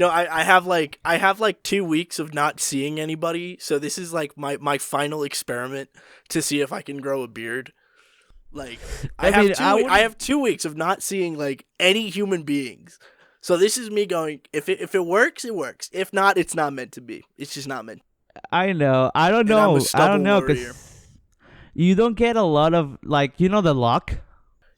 I have 2 weeks of not seeing anybody, so this is like my final experiment to see if I can grow a beard. Like I have 2 weeks of not seeing like any human beings. So this is me going, if it works, it works. If not, it's not meant to be. It's just not meant. I know. I don't And I'm a know. I stubble don't know warrior. because you don't get a lot of like the lock.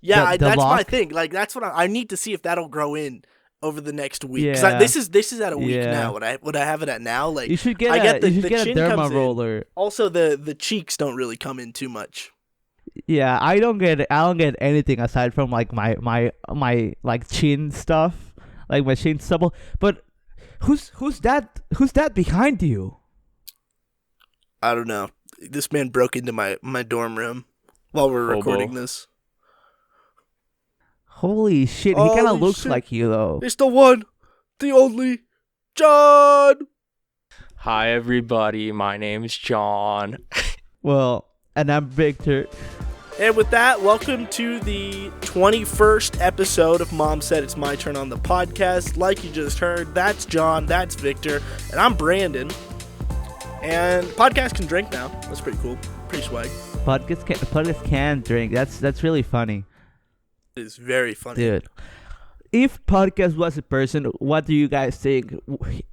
Yeah, The that's my lock? thing. Like that's what I need to see if that'll grow in over the next week. 'Cause Yeah. this is at a week Yeah. now. Would I have it at now? Like You should get I get you should the get a chin comes derma in. roller. Also, the cheeks don't really come in too much. Yeah, I don't get anything aside from like my like chin stuff, like my chin stubble. But who's that behind you? I don't know. This man broke into my dorm room while we're Hobo. recording this. Holy shit, he kind of Holy looks shit. like you though. It's the one, the only, John. Hi, everybody. My name's John. Well, and I'm Victor. And with that, welcome to the 21st episode of Mom Said It's My Turn on the podcast. Like you just heard, that's John, that's Victor, and I'm Brandon. And podcast can drink now. That's pretty cool. Pretty swag. Podcast can drink. That's really funny, It is very funny. dude. If podcast was a person, what do you guys think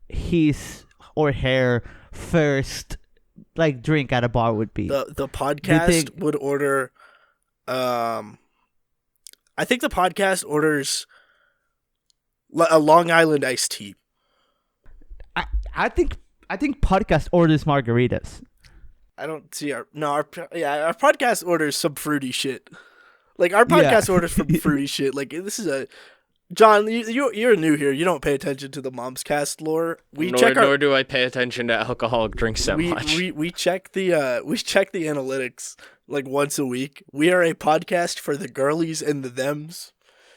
his or her first like drink at a bar would be? The podcast would order. I think the podcast orders a Long Island iced tea. I think podcast orders margaritas. I don't see our podcast orders some fruity shit. Like our podcast orders from fruity shit. Like this is a John. You're new here. You don't pay attention to the Momscast lore. Nor do I pay attention to alcoholic drinks that much. We check the analytics like once a week. We are a podcast for the girlies and the thems,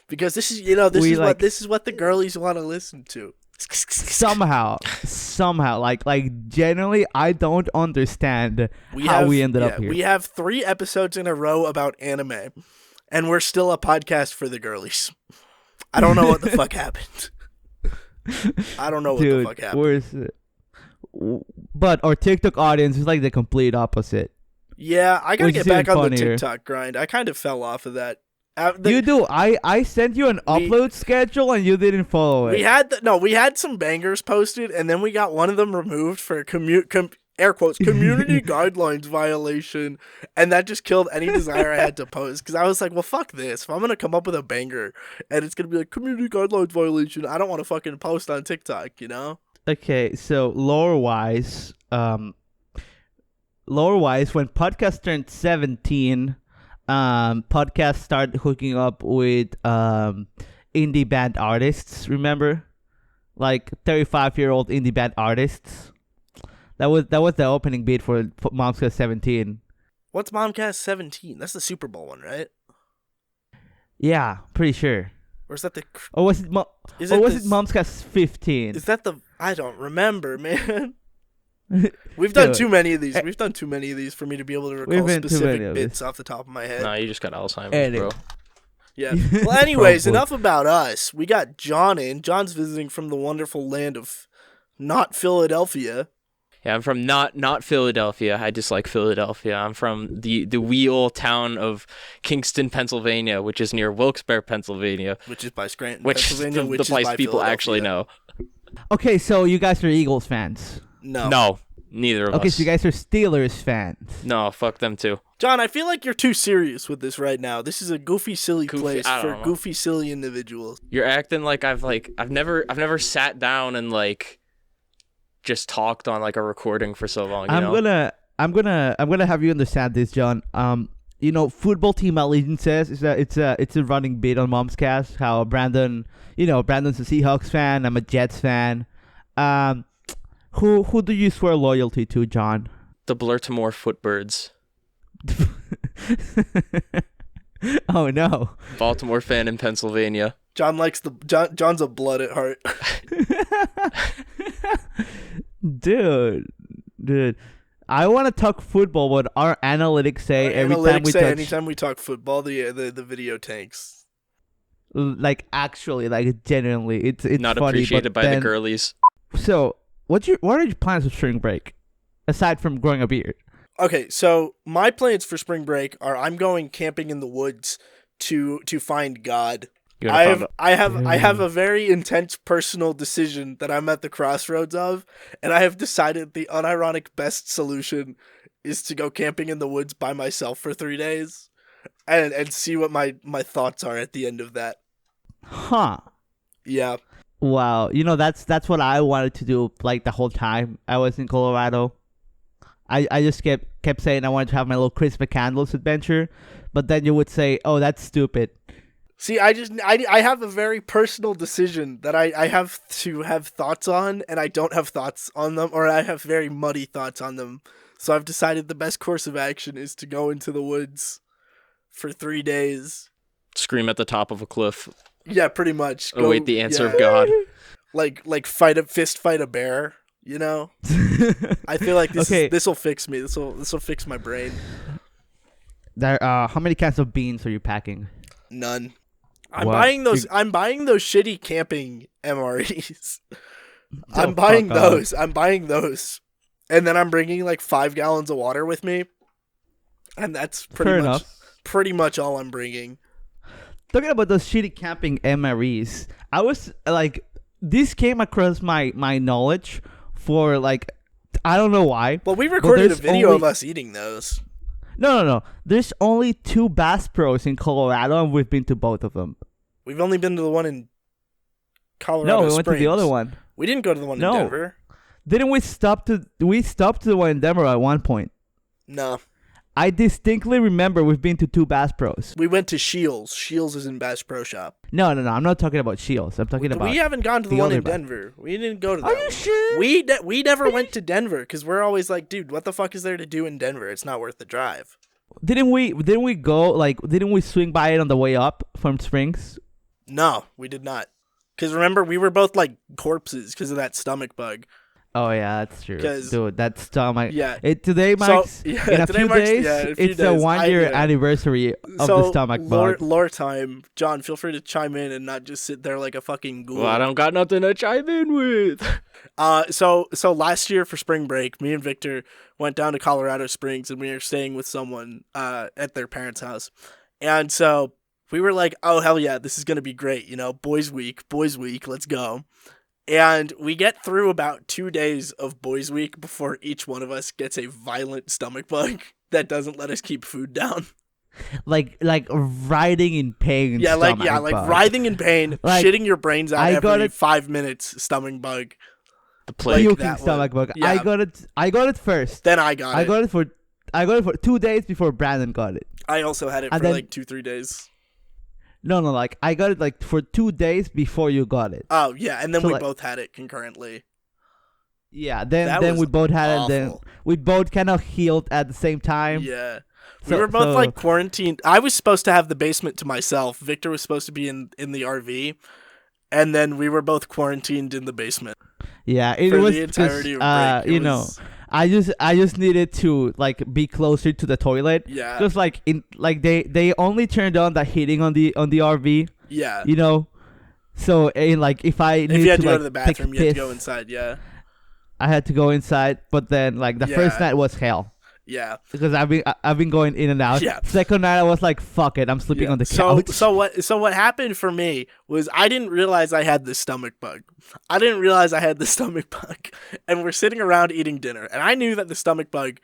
because this is what the girlies want to listen to. somehow like generally I don't understand how we ended up here. We have 3 episodes in a row about anime, and we're still a podcast for the girlies. I don't know what the fuck happened. I don't know what the fuck happened. Where's it? But our TikTok audience is like the complete opposite. Yeah, I gotta Which get is back even on the funnier. TikTok grind. I kind of fell off of that. You do. I sent you an upload schedule and you didn't follow it. We had some bangers posted, and then we got one of them removed for air quotes community guidelines violation, and that just killed any desire I had to post, because I was like, well, fuck this. If I'm gonna come up with a banger and it's gonna be like community guidelines violation, I don't want to fucking post on TikTok, you know? Okay, so lore wise, when podcast turned 17, podcast started hooking up with indie band artists. Remember, like 35-year-old indie band artists. That was the opening beat for Momscast 17. What's Momcast 17? That's the Super Bowl one, right? Yeah, pretty sure. Or is that the? Or was it? Is or it was this- it Momscast 15? Is that the? I don't remember, man. We've done too many of these. We've done too many of these for me to be able to recall specific bits off the top of my head. Nah, you just got Alzheimer's, Anyway. bro. Yeah. Well, anyways, Probably. enough about us. We got John in. John's visiting from the wonderful land of not Philadelphia. Yeah, I'm from not Philadelphia. I dislike Philadelphia. I'm from the wee old town of Kingston, Pennsylvania, which is near Wilkes-Barre, Pennsylvania, Which is by Scranton, which is Pennsylvania. the which is place by people actually Philadelphia. know. Okay, so you guys are Eagles fans. No, neither of Okay, us. so you guys are Steelers fans. No, fuck them too. John, I feel like you're too serious with this right now. This is a goofy, silly place I for don't know. goofy, silly individuals. You're acting like I've never sat down and like just talked on like a recording for so long. I'm gonna have you understand this, John. Football team allegiances is it's a running bit on Momscast. How Brandon's a Seahawks fan. I'm a Jets fan. Who do you swear loyalty to, John? The Baltimore Footbirds. Oh no. Baltimore fan in Pennsylvania. John likes John's a blood at heart. Dude, I want to talk football, but our analytics say anytime we anytime we talk football, the video tanks. Like actually, like genuinely, it's not funny, appreciated but by then, the girlies. So, what are your plans for spring break, aside from growing a beard? Okay, so my plans for spring break are I'm going camping in the woods to find God. I have a very intense personal decision that I'm at the crossroads of, and I have decided the unironic best solution is to go camping in the woods by myself for 3 days and see what my thoughts are at the end of that. Huh. Yeah. Wow. You know, that's what I wanted to do like the whole time I was in Colorado. I just kept saying I wanted to have my little Christmas candles adventure, but then you would say, "Oh, that's stupid." See, I have a very personal decision that I have to have thoughts on, and I don't have thoughts on them, or I have very muddy thoughts on them. So I've decided the best course of action is to go into the woods for 3 days. Scream at the top of a cliff. Yeah, pretty much. Await the answer of God. Like fist fight a bear, you know? I feel like this will fix me. This will fix my brain. How many cans of beans are you packing? None. I'm buying those shitty camping MREs. I'm buying those. And then I'm bringing like 5 gallons of water with me. And that's pretty much all I'm bringing. Talking about those shitty camping MREs, I was like, this came across my knowledge for like, I don't know why. Well, we recorded a video of us eating those. No. There's only 2 Bass Pros in Colorado, and we've been to both of them. We've only been to the one in Colorado No, we Springs. went to the other one. We didn't go to the one in Denver. Didn't we stop to the one in Denver at one point? No. I distinctly remember we've been to 2 Bass Pros. We went to Shields. Shields is in Bass Pro Shop. No. I'm not talking about Shields. I'm talking about. We haven't gone to the one in Denver. We didn't go to that. Are you sure? We never went to Denver because we're always like, dude, what the fuck is there to do in Denver? It's not worth the drive. Didn't we go like? Didn't we swing by it on the way up from Springs? No, we did not. Because remember, we were both like corpses because of that stomach bug. Oh yeah, that's true. Dude, that stomach. Yeah. Today marks in a few days. It's a 1-year anniversary of the stomach bug. Lore time. John, feel free to chime in and not just sit there like a fucking ghoul. Well, I don't got nothing to chime in with. So last year for spring break, me and Victor went down to Colorado Springs and we were staying with someone at their parents' house, and so we were like, oh hell yeah, this is gonna be great, you know, boys week, let's go. And we get through about 2 days of Boys Week before each one of us gets a violent stomach bug that doesn't let us keep food down. Like writhing in pain. Yeah, like writhing in pain, like, shitting your brains out every 5 minutes. Stomach bug. The plague. Puking stomach bug. Yeah. I got it first. Then I got it. I got it for 2 days before Brandon got it. I also had it for like 2-3 days. No, like I got it like for 2 days before you got it. Oh yeah, and then we both had it concurrently. Yeah, then we both had it, and then we both kind of healed at the same time. Yeah. We were both like quarantined. I was supposed to have the basement to myself. Victor was supposed to be in the RV, and then we were both quarantined in the basement. Yeah, it was the entirety of break. You know, I just needed to like be closer to the toilet. Yeah. Just like they only turned on the heating on the RV. Yeah. You know, so if you had to go to the bathroom, you had to go inside. Yeah. I had to go inside, but then like the first night was hell. Yeah. Because I've been going in and out. Yeah. Second night I was like, fuck it, I'm sleeping on the couch. So what happened for me was I didn't realize I had the stomach bug. And we're sitting around eating dinner, and I knew that the stomach bug,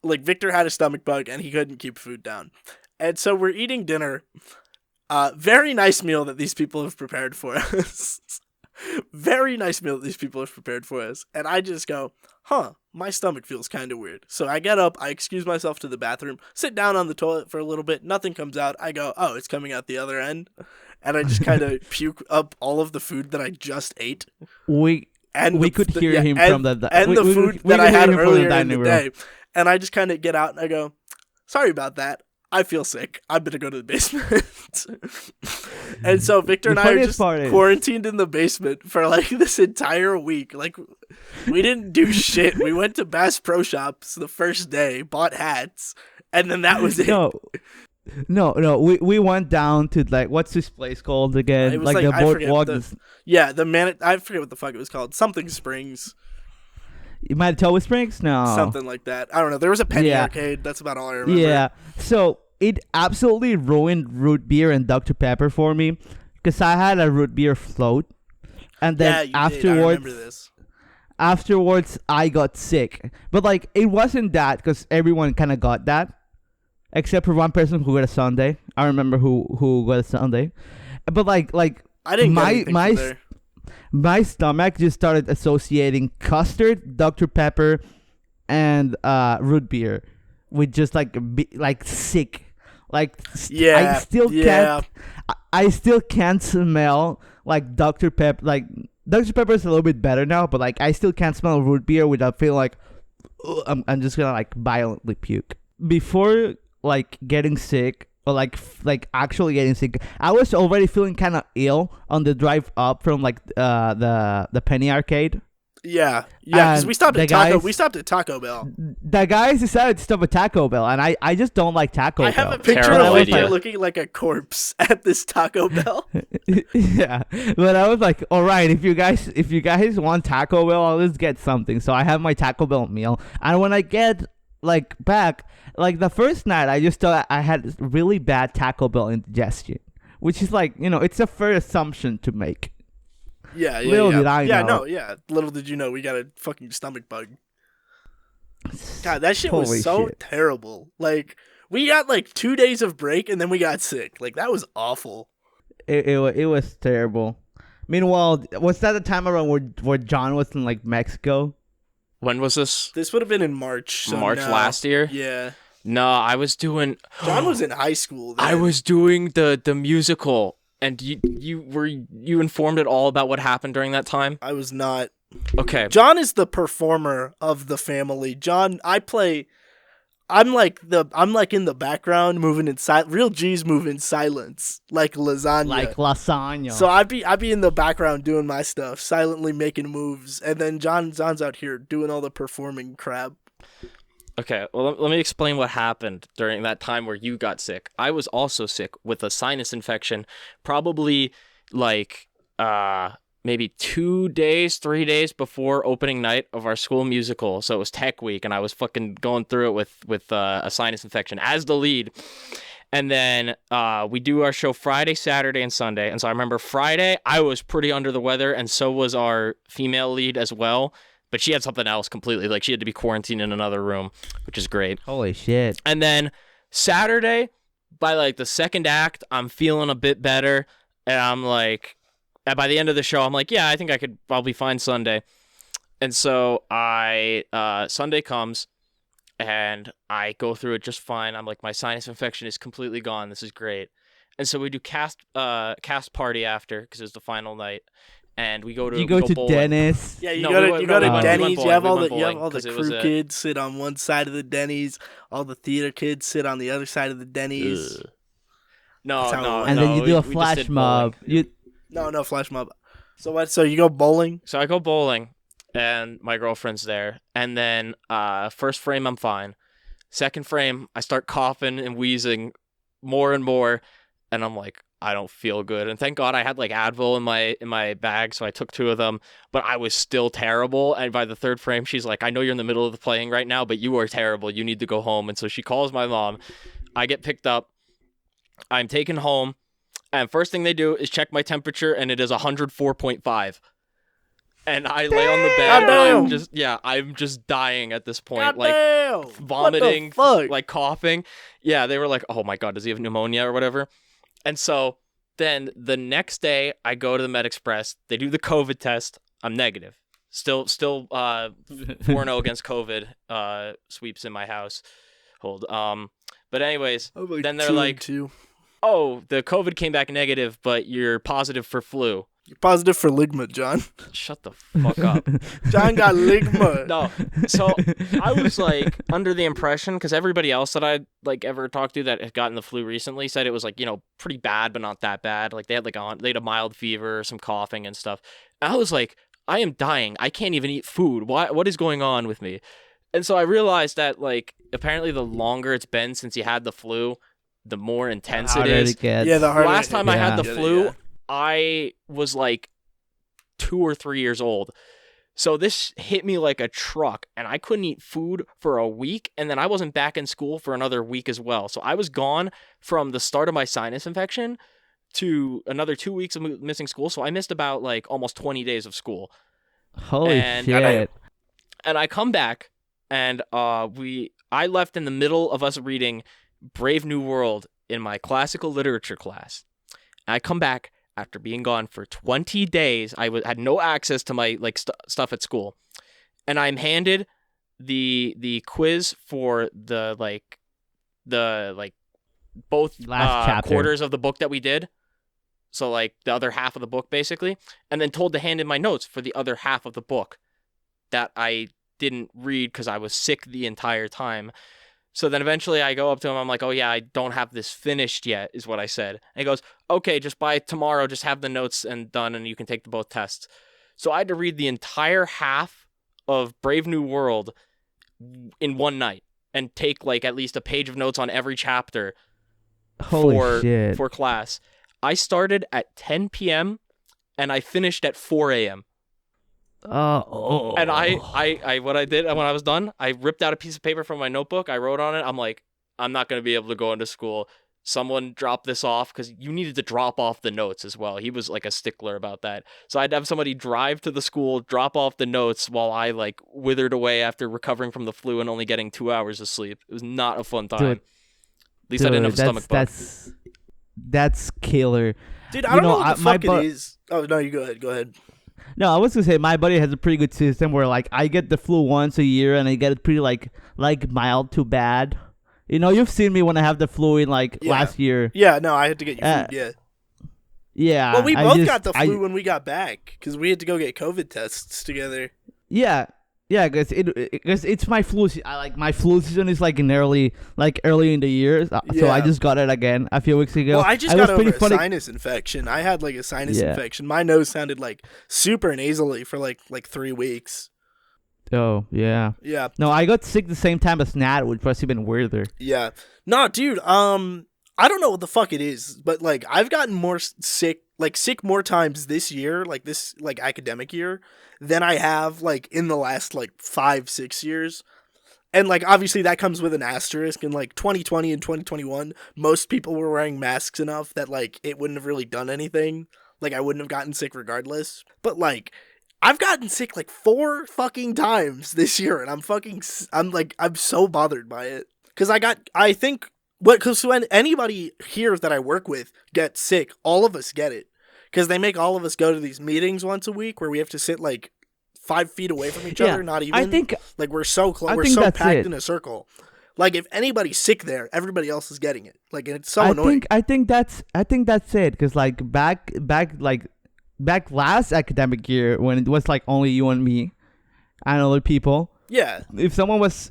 like Victor had a stomach bug and he couldn't keep food down. And so we're eating dinner. Very nice meal that these people have prepared for us. Very nice meal that these people have prepared for us. And I just go, my stomach feels kind of weird. So I get up, I excuse myself to the bathroom, sit down on the toilet for a little bit, nothing comes out. I go, oh, it's coming out the other end. And I just kind of puke up all of the food that I just ate. We could hear him from the food that I had earlier in the day. And I just kind of get out and I go, sorry about that. I feel sick. I'm going to go to the basement. And so Victor and I are just quarantined in the basement for like this entire week. Like we didn't do shit. We went to Bass Pro Shops the first day, bought hats, and then that was it. No, we went down to like what's this place called again? It was like the I forget boardwalk. I forget what the fuck it was called. Something Springs. Manitoba Springs? No. Something like that. I don't know. There was a penny arcade. That's about all I remember. Yeah. So it absolutely ruined root beer and Dr. Pepper for me because I had a root beer float, and then afterwards I got sick. But like it wasn't that because everyone kind of got that, except for one person who got a sundae. I remember who got a sundae. But like I didn't get anything from there. My stomach just started associating custard, Dr. Pepper, and root beer with just like sick. Like I still can't smell like Dr. Pepper. Like Dr. Pepper is a little bit better now, but like I still can't smell root beer without feeling like I'm just gonna like violently puke. Before like getting sick, or like actually getting sick, I was already feeling kind of ill on the drive up from like the penny arcade. Yeah, because we stopped at Taco Bell. The guys decided to stop at Taco Bell, and I just don't like Taco Bell. I have a picture of like looking like a corpse at this Taco Bell. Yeah, but I was like, all right, if you guys want Taco Bell, I'll just get something. So I have my Taco Bell meal, and when I get like back, like the first night, I just thought I had really bad Taco Bell indigestion, which is like, it's a fair assumption to make. Yeah. Little did I know. Little did you know we got a fucking stomach bug. God, that shit was so terrible. Like, we got like 2 days of break and then we got sick. Like, that was awful. It was terrible. Meanwhile, was that the time around where John was in like Mexico? When was this? This would have been in March. So last year? Yeah. No, I was doing... John was in high school then. I was doing the musical. And you informed it all about what happened during that time? I was not. Okay. John is the performer of the family. John, I'm like in the background moving in silence. Real G's move in silence, like lasagna. Like lasagna. So I'd be in the background doing my stuff, silently making moves, and then John's out here doing all the performing crap. Okay, well, let me explain what happened during that time where you got sick. I was also sick with a sinus infection, probably like maybe 2 days, 3 days before opening night of our school musical. So it was Tech Week, and I was fucking going through it with a sinus infection as the lead. And then we do our show Friday, Saturday, and Sunday. And so I remember Friday, I was pretty under the weather, and so was our female lead as well. But she had something else completely. Like, she had to be quarantined in another room, which is great. Holy shit. And then Saturday, by like the second act, I'm feeling a bit better. And I'm like, and by the end of the show, I'm like, yeah, I think I'll be fine Sunday. And so Sunday comes and I go through it just fine. I'm like, my sinus infection is completely gone. This is great. And so we do cast party after, because it was the final night. And we go to Dennis. Yeah, you go to Denny's. You have all the crew kids sit on one side of the Denny's. All the theater kids sit on the other side of the Denny's. No. And then you do a flash mob. No flash mob. So what? So you go bowling? So I go bowling, and my girlfriend's there. And then first frame, I'm fine. Second frame, I start coughing and wheezing more and more, and I'm like, I don't feel good. And thank God I had like Advil in my bag, so I took 2 of them, but I was still terrible. And by the third frame, she's like, I know you're in the middle of the playing right now, but you are terrible. You need to go home. And so she calls my mom. I get picked up. I'm taken home. And first thing they do is check my temperature, and it is 104.5. And I lay on the bed, and I'm just dying at this point. Like vomiting, like coughing. Yeah, they were like, oh my God, does he have pneumonia or whatever? And so then the next day I go to the Med Express. They do the COVID test. I'm negative. Still 4-0 against COVID. Sweeps in my house. But anyways, then they're like, oh, the COVID came back negative, but you're positive for flu. You're positive for ligma, John. Shut the fuck up. John got ligma. No. So I was like under the impression, because everybody else that I'd like ever talked to that had gotten the flu recently said it was like, pretty bad, but not that bad. Like they had a mild fever, some coughing and stuff. And I was like, I am dying. I can't even eat food. What is going on with me? And so I realized that like apparently the longer it's been since you had the flu, the more intense Harder it is. it gets. Yeah, the harder. Last time I had the Yeah. flu, I was like 2 or 3 years old. So this hit me like a truck, and I couldn't eat food for a week, and then I wasn't back in school for another week as well. So I was gone from the start of my sinus infection to another 2 weeks of missing school. So I missed about like almost 20 days of school. Holy And shit. And I come back, and I left in the middle of us reading Brave New World in my classical literature class. And I come back after being gone for 20 days. I had no access to my like stuff at school, and I'm handed the quiz for the both Last chapter. quarters of the book that we did. So like the other half of the book basically, and then told to hand in my notes for the other half of the book that I didn't read because I was sick the entire time. So then eventually I go up to him. I'm like, oh, yeah, I don't have this finished yet, is what I said. And he goes, okay, just by tomorrow, just have the notes and done, and you can take both tests. So I had to read the entire half of Brave New World in one night and take like at least a page of notes on every chapter Holy shit. for class. I started at 10 p.m. and I finished at 4 a.m. Oh. And I what I did when I was done, I ripped out a piece of paper from my notebook. I wrote on it. I'm like, I'm not going to be able to go into school. Someone drop this off, because you needed to drop off the notes as well. He was like a stickler about that. So I'd have somebody drive to the school, drop off the notes while I like withered away after recovering from the flu and only getting 2 hours of sleep. It was not a fun time. Dude, At least I didn't have a stomach bug. That's killer. Dude, I don't know what the fuck it is. Oh, no, you go ahead. Go ahead. No, I was gonna say my buddy has a pretty good system where like I get the flu once a year and I get it pretty like mild to bad. You know, you've seen me when I have the flu in like last year. Yeah, no, I had to get you food. Yeah. Yeah. Well, we both got the flu when we got back because we had to go get COVID tests together. Yeah. Yeah, because it's my flu. My flu season is like in early in the year, so I just got it again a few weeks ago. Well, I just got over a sinus infection. I had like a sinus infection. My nose sounded like super nasally for like 3 weeks. Oh yeah. Yeah. No, I got sick the same time as Nat, which was even weirder. Yeah. No, dude. I don't know what the fuck it is, but like I've gotten more sick more times this year, like this like academic year, than I have like in the last like 5-6 years. And like obviously that comes with an asterisk. In like 2020 and 2021, most people were wearing masks enough that like it wouldn't have really done anything. Like I wouldn't have gotten sick regardless. But like I've gotten sick like 4 fucking times this year, and I'm so bothered by it. Because because when anybody here that I work with gets sick, all of us get it. Because they make all of us go to these meetings once a week where we have to sit like 5 feet away from each other. Not even. I think like we're so close. We're so packed in a circle. Like if anybody's sick there, everybody else is getting it. Like, and it's so annoying. I think that's it. Because like back last academic year when it was like only you and me and other people. Yeah. If someone was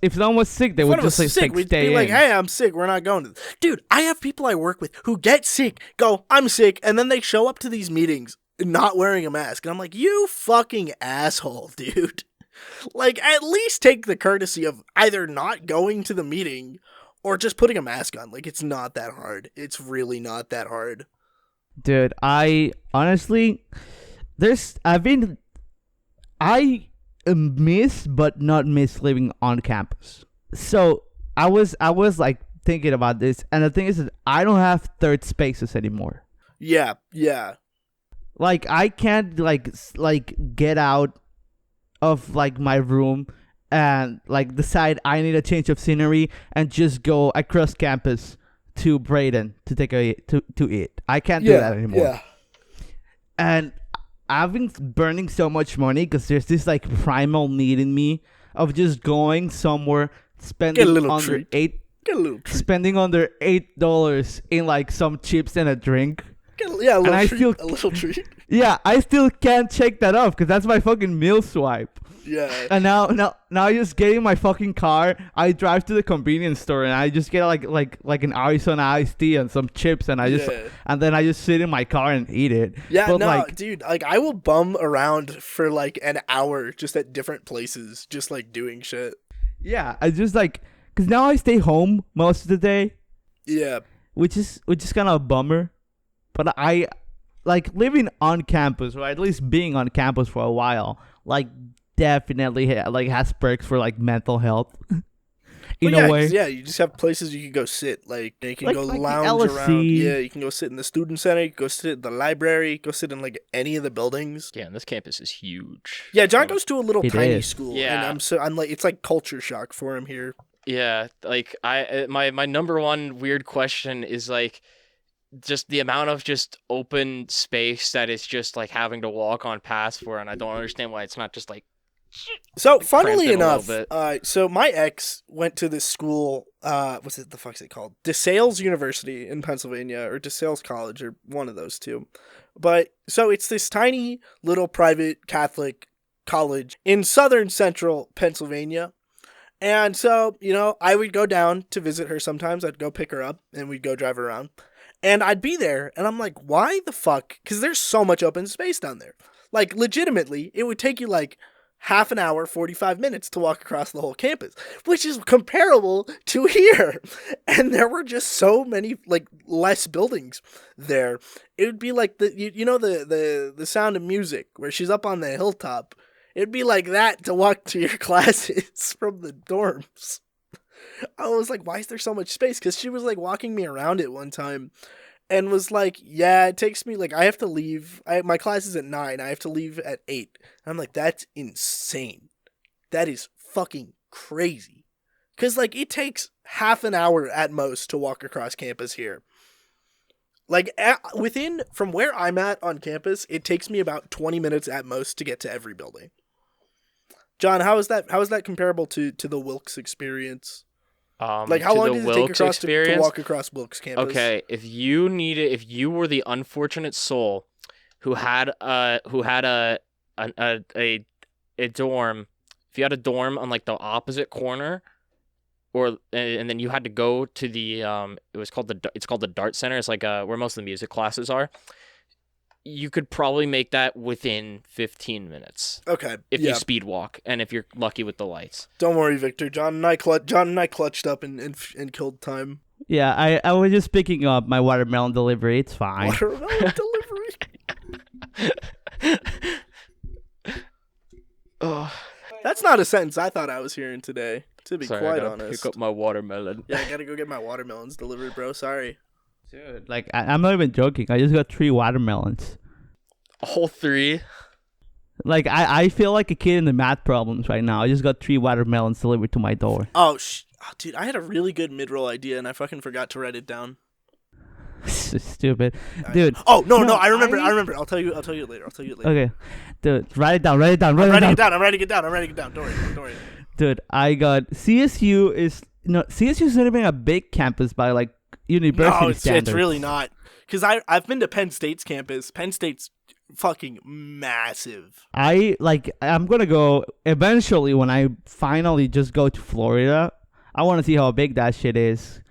sick, they would just like we'd stay be like, in. hey, I'm sick. We're not going to this. Dude, I have people I work with who get sick, go, I'm sick, and then they show up to these meetings not wearing a mask. And I'm like, you fucking asshole, dude. Like, at least take the courtesy of either not going to the meeting or just putting a mask on. Like, it's not that hard. It's really not that hard. Dude, I honestly, I miss but not miss living on campus. So I was like thinking about this, and the thing is that I don't have third spaces anymore. Yeah. Like I can't like get out of like my room and like decide I need a change of scenery and just go across campus to Braden to take to eat. I can't do that anymore. Yeah. And I've been burning so much money because there's this like primal need in me of just going somewhere, spending under $8 in like some chips and a drink. A little treat. Yeah, I still can't check that off because that's my fucking meal swipe. Yeah. And now I just get in my fucking car. I drive to the convenience store and I just get like an Arizona iced tea and some chips and and then I just sit in my car and eat it. Yeah, but dude, like I will bum around for like an hour just at different places, just like doing shit. Yeah, I just like because now I stay home most of the day. Yeah. which is kind of a bummer. But I like living on campus, or at least being on campus for a while. Like definitely like has perks for like mental health. In a way, yeah, you just have places you can go sit. Like you can go like lounge LSC. around. Yeah, you can go sit in the student center. You can go sit in the library. Go sit in like any of the buildings. Yeah, and this campus is huge. Yeah, John goes to a little tiny is. school. Yeah. And I'm like, it's like culture shock for him here. Yeah, like my number one weird question is like just the amount of just open space that it's just like having to walk on past for, and I don't understand why it's not just like. So funnily cramped in a enough, so my ex went to this school. What's it? The fuck's it called? DeSales University in Pennsylvania, or DeSales College, or one of those two. But so it's this tiny little private Catholic college in southern central Pennsylvania. And so, you know, I would go down to visit her sometimes. I'd go pick her up and we'd go drive her around. And I'd be there and I'm like, why the fuck? Because there's so much open space down there. Like, legitimately, it would take you like half an hour, 45 minutes to walk across the whole campus, which is comparable to here. And there were just so many, like, less buildings there. It would be like the Sound of Music, where she's up on the hilltop. It'd be like that to walk to your classes from the dorms. I was like, why is there so much space? Because she was like walking me around it one time and was like, yeah, it takes me, like, I have to leave. My class is at 9. I have to leave at 8. And I'm like, that's insane. That is fucking crazy. Because, like, it takes half an hour at most to walk across campus here. Like, from where I'm at on campus, it takes me about 20 minutes at most to get to every building. John, how is that comparable to the Wilkes experience? Like, how long did it take to walk across Wilkes campus? Okay, if you were the unfortunate soul who had a dorm, if you had a dorm on like the opposite corner, and then you had to go to the it's called the Dart Center. It's like where most of the music classes are. You could probably make that within 15 minutes. Okay. If you speed walk and if you're lucky with the lights. Don't worry, Victor. John and I clutched up and killed time. Yeah, I was just picking up my watermelon delivery. It's fine. Watermelon delivery. Oh, that's not a sentence I thought I was hearing today, to be sorry, quite I gotta honest. pick up my watermelon. Yeah, I gotta go get my watermelons delivered, bro. Sorry. Dude, like, I'm not even joking. I just got 3 watermelons. A whole 3? Like, I feel like a kid in the math problems right now. I just got 3 watermelons delivered to my door. Oh, dude, I had a really good mid-roll idea, and I fucking forgot to write it down. Stupid. Dude. Oh, no, I remember. I'll tell you later. Okay. Dude, write it down. I'm writing it down. Don't worry. Dude, I got CSU is not even a big campus by like university standards. It's really not. Because I've been to Penn State's campus. Penn State's fucking massive. I'm gonna go eventually when I finally just go to Florida. I want to see how big that shit is.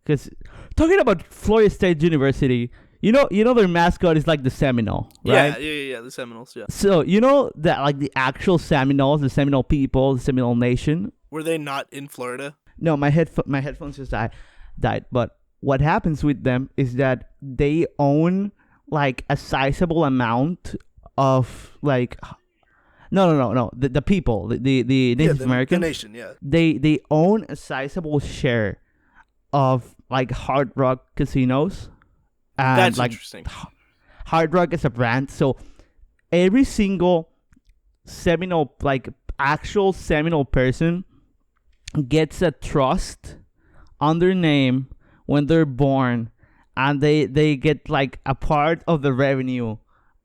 Because talking about Florida State University, you know their mascot is like the Seminole, right? Yeah, the Seminoles, yeah. So you know that like the actual Seminoles, the Seminole people, the Seminole Nation. Were they not in Florida? No, my headphones just died. But what happens with them is that they own like a sizable amount of like no the people, the Native Americans, the nation, yeah. They own a sizable share of like Hard Rock casinos. And that's like interesting. Hard Rock is a brand, so every single Seminole, like actual Seminole person, gets a trust on their name when they're born, and they get like a part of the revenue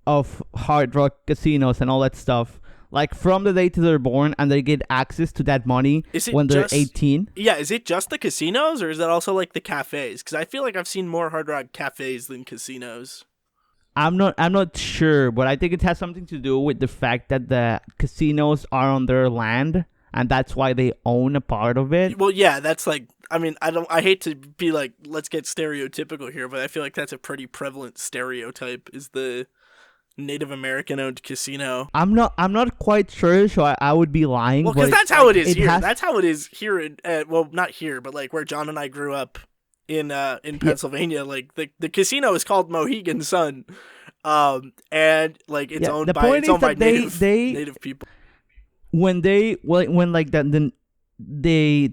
of Hard Rock casinos and all that stuff, like from the day that they're born, and they get access to that money when they're 18. Yeah, is it just the casinos, or is that also like the cafes? Because I feel like I've seen more Hard Rock cafes than casinos. I'm not sure, but I think it has something to do with the fact that the casinos are on their land, and that's why they own a part of it. Well, yeah, that's like, I mean, I hate to be like, let's get stereotypical here, but I feel like that's a pretty prevalent stereotype, is the Native American owned casino. I'm not quite sure, so I would be lying. Well, because that's how it is here. That's how it is here in, well, not here, but like where John and I grew up in Pennsylvania. Like the casino is called Mohegan Sun, and like it's owned by native people. When they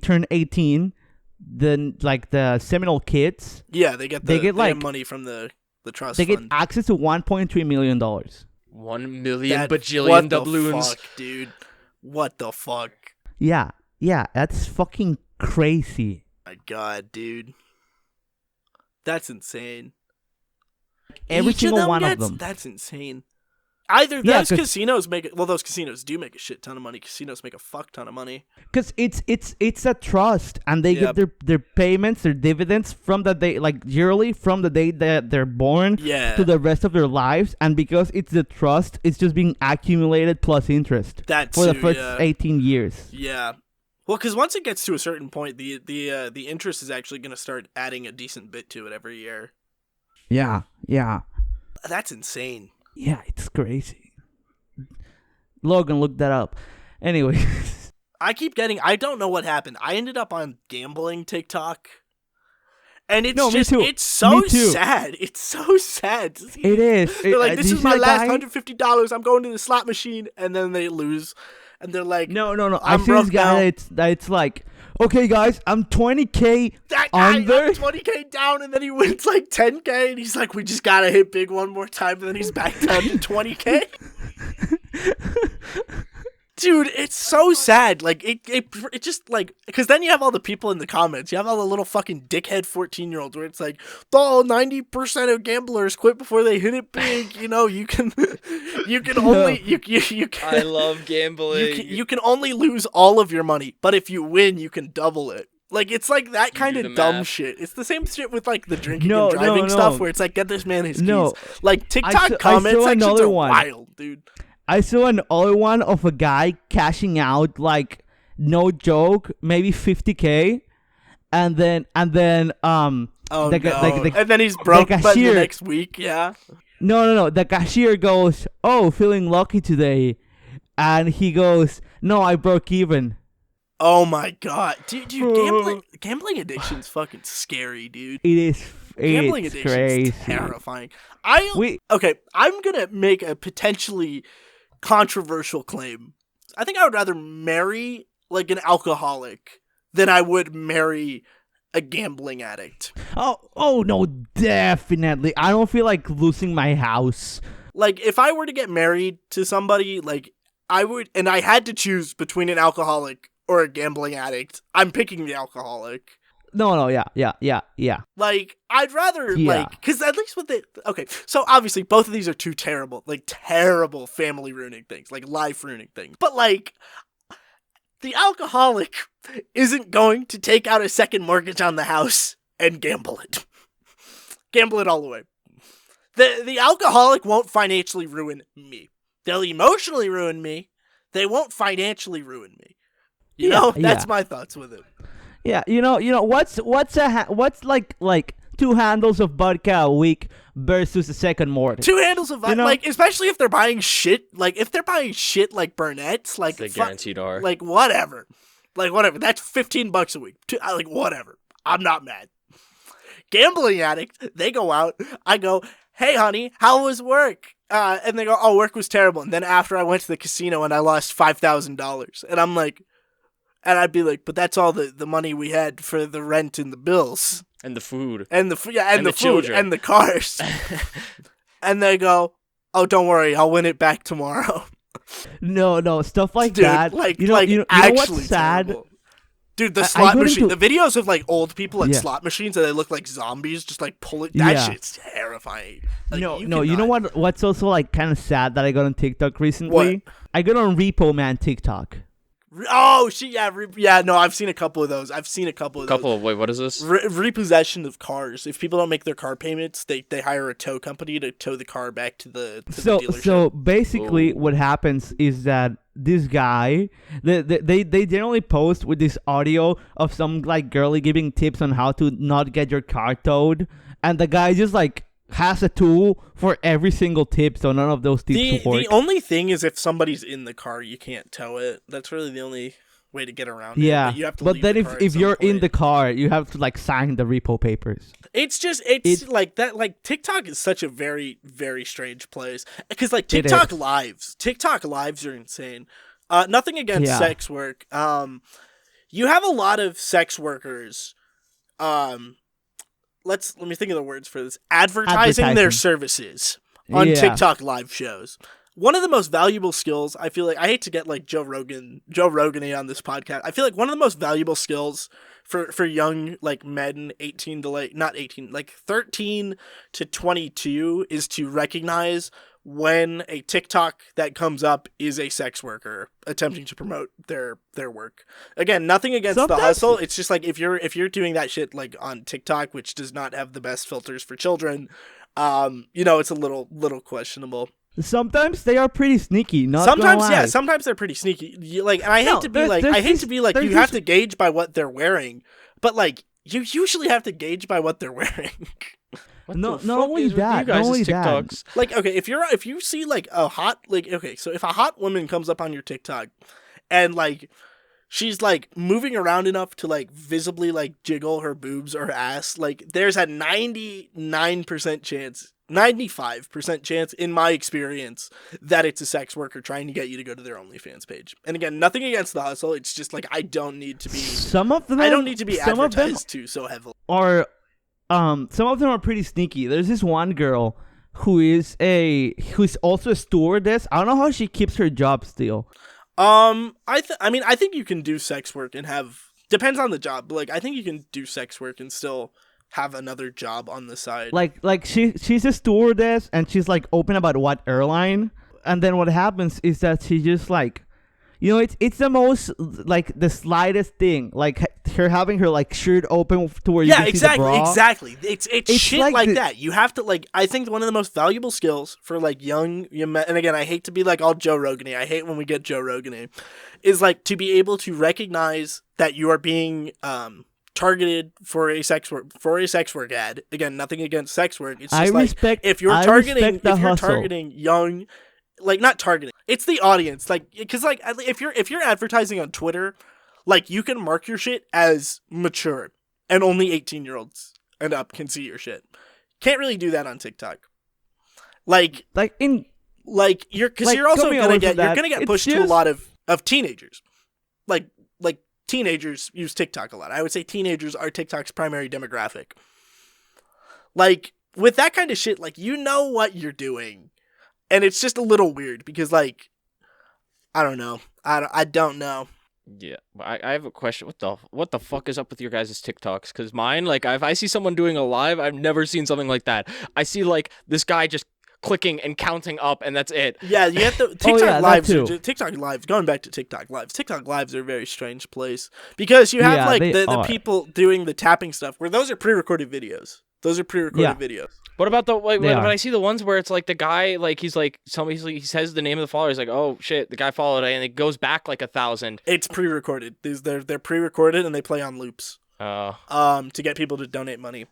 turn 18, then like the Seminole kids, they get money from the trust fund. They get access to $1.3 million. 1 million bajillion doubloons. What the fuck, dude? What the fuck? Yeah, that's fucking crazy. My God, dude, that's insane. Every single one of them. That's insane. Either those casinos those casinos do make a shit ton of money. Casinos make a fuck ton of money. Because it's a trust, and they get their payments, their dividends from the day, like yearly, from the day that they're born to the rest of their lives. And because it's the trust, it's just being accumulated plus interest for the first 18 years. Yeah. Well, because once it gets to a certain point, the interest is actually going to start adding a decent bit to it every year. Yeah. That's insane. Yeah, it's crazy. Logan, look that up. Anyway. I don't know what happened. I ended up on gambling TikTok. And it's it's so sad. It's so sad. It is. They're like, this is my last $150. I'm going to the slot machine. And then they lose. And they're like, no. I see this guy that's like, okay, guys, I'm 20K under. I'm 20K down, and then he wins like 10K, and he's like, we just gotta hit big one more time, and then he's back down to 20K. Dude, it's so sad. Like, it just, like, because then you have all the people in the comments. You have all the little fucking dickhead 14-year-olds where it's like, 90% of gamblers quit before they hit it big. You know, you can only, you can. I love gambling. You can only lose all of your money, but if you win, you can double it. Like, it's like that kind of dumb shit. It's the same shit with, like, the drinking and driving stuff where it's like, get this man his keys. Like, TikTok comment sections are wild, dude. I saw an other one of a guy cashing out, like, no joke, maybe 50K, and then and then he's broke by the next week. Yeah. No. The cashier goes, "Oh, feeling lucky today," and he goes, "No, I broke even." Oh my God, dude, gambling addiction's fucking scary, dude. It is. Gambling addiction's crazy. Terrifying. I'm gonna make a potentially controversial claim. I think I would rather marry like an alcoholic than I would marry a gambling addict. Oh no, definitely. I don't feel like losing my house. Like, if I were to get married to somebody, like, I would, and I had to choose between an alcoholic or a gambling addict, I'm picking the alcoholic. No, yeah. Like, I'd rather, like, because at least with it, okay, so obviously both of these are two terrible family ruining things, like life ruining things. But, like, the alcoholic isn't going to take out a second mortgage on the house and gamble it. Gamble it all the way. The alcoholic won't financially ruin me. They'll emotionally ruin me. They won't financially ruin me. You know, that's my thoughts with it. Yeah, you know what's like 2 handles of vodka a week versus a second mortgage. 2 handles of vodka, like, especially if they're buying shit, like if they're buying shit like Burnett's, like they guaranteed are, like whatever. That's $15 a week. Like whatever. I'm not mad. Gambling addict, they go out. I go, hey honey, how was work? And they go, oh, work was terrible. And then after I went to the casino and I lost $5,000, and I'm like. And I'd be like, but that's all the money we had for the rent and the bills. And the food. And the food children. and the cars. And they go, oh, don't worry, I'll win it back tomorrow. No, stuff like that. Like, you know what's sad? Terrible. Dude, the slot machine. The videos of, like, old people at slot machines and they look like zombies, just, like, pulling. That shit's terrifying. Like, you know what's also, like, kind of sad that I got on TikTok recently? What? I got on Repo Man TikTok. Oh, shit, yeah, no, I've seen a couple of those. Wait, what is this? Repossession of cars. If people don't make their car payments, they hire a tow company to tow the car back to the dealership. So basically what happens is that this guy, they generally post with this audio of some, like, girlie giving tips on how to not get your car towed, and the guy just, like, has a tool for every single tip, so none of those tips work. The only thing is if somebody's in the car, you can't tow it. That's really the only way to get around Yeah, it. But you have to but leave then the car if at you're some in the point. car, you have to like sign the repo papers. It's like that. Like TikTok is such a very, very strange place because like It TikTok is. lives are insane. Nothing against Yeah. sex work. You have a lot of sex workers. Let me think of the words for this. Advertising their services on Yeah. TikTok live shows. One of the most valuable skills, I feel like, I hate to get like Joe Rogan on this podcast. I feel like one of the most valuable skills for young like men 18 to like not 18 like 13 to 22 is to recognize when a TikTok that comes up is a sex worker attempting to promote their work. Again, nothing against the hustle. It's just like if you're doing that shit like on TikTok, which does not have the best filters for children, it's a little questionable. Sometimes they are pretty sneaky. Sometimes they're pretty sneaky. And I hate to be like you have to gauge by what they're wearing, but like you usually have to gauge by what they're wearing. Not only that. Like, okay, if you see like a hot so if a hot woman comes up on your TikTok and like she's like moving around enough to like visibly like jiggle her boobs or ass, like there's a 99% chance, 95% chance in my experience that it's a sex worker trying to get you to go to their OnlyFans page. And again, nothing against the hustle. It's just like I don't need to be advertised to so heavily. Or some of them are pretty sneaky. There's this one girl who's also a stewardess. I don't know how she keeps her job still. I think you can do sex work and depends on the job, but like I think you can do sex work and still have another job on the side. Like she's a stewardess and she's like open about what airline, and then what happens is that she just like, it's the most like the slightest thing, like her having her like shirt open to where you can see the bra. Exactly. It's shit like that. You have to like. I think one of the most valuable skills for like young men, and again, I hate to be like all Joe Rogan-y. I hate when we get Joe Rogan-y, is like to be able to recognize that you are being targeted for a sex work ad. Again, nothing against sex work. It's just if you're targeting young. Like not targeting, it's the audience. Like, because like if you're advertising on Twitter, like you can mark your shit as mature, and only 18-year-olds and up can see your shit. Can't really do that on TikTok. You're also gonna get pushed to a lot of teenagers. Like teenagers use TikTok a lot. I would say teenagers are TikTok's primary demographic. Like with that kind of shit, like you know what you're doing. And it's just a little weird because, like, I don't know. I don't know. Yeah, I have a question. What the fuck is up with your guys' TikToks? Because mine, like, if I see someone doing a live, I've never seen something like that. I see, like, this guy just clicking and counting up, and that's it. Yeah, you have to. TikTok lives. Going back to TikTok lives. TikTok lives are a very strange place because you have the people doing the tapping stuff where those are pre-recorded videos. Videos. What about when I see the ones where it's like the guy, like he's like he says the name of the follower, he's like, oh shit, the guy followed, and it goes back like 1,000. It's pre-recorded. They're pre-recorded and they play on loops. To get people to donate money.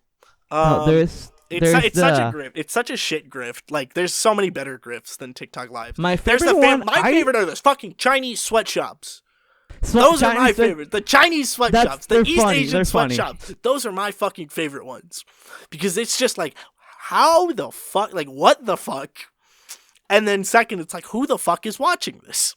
It's such a grift. It's such a shit grift. Like there's so many better grifts than TikTok Live. My favorite are those fucking Chinese sweatshops. Those are my favorite. The Chinese sweatshops, the East Asian sweatshops. Those are my fucking favorite ones because it's just like. How the fuck? Like, what the fuck? And then second, it's like, who the fuck is watching this?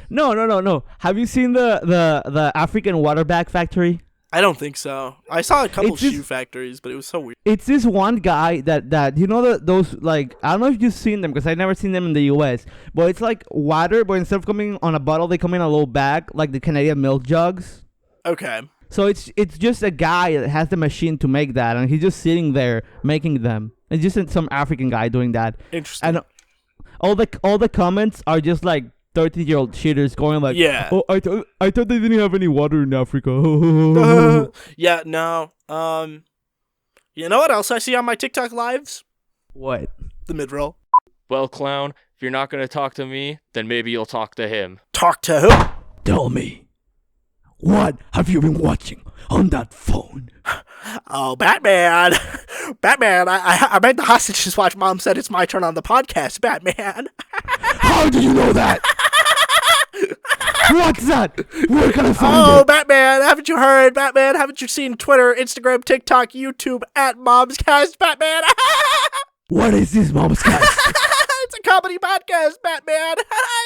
No. Have you seen the African water bag factory? I don't think so. I saw a couple shoe factories, but it was so weird. It's this one guy that those like, I don't know if you've seen them because I've never seen them in the US, but it's like water, but instead of coming on a bottle, they come in a little bag, like the Canadian milk jugs. Okay. So it's just a guy that has the machine to make that, and he's just sitting there making them. It's just some African guy doing that. Interesting. And all the comments are just like 30-year-old shitters going like, yeah. Oh, I thought they didn't have any water in Africa. Yeah, no. You know what else I see on my TikTok lives? What? The mid-roll. Well, clown, if you're not gonna talk to me, then maybe you'll talk to him. Talk to who? Tell me. What have you been watching on that phone? Oh, Batman. Batman, I made the hostages watch. Mom said it's my turn on the podcast, Batman. How do you know that? What's that? We're gonna find Oh, it. Batman, haven't you heard? Batman, haven't you seen Twitter, Instagram, TikTok, YouTube at Momscast, Batman? What is this, Momscast? It's a comedy podcast, Batman.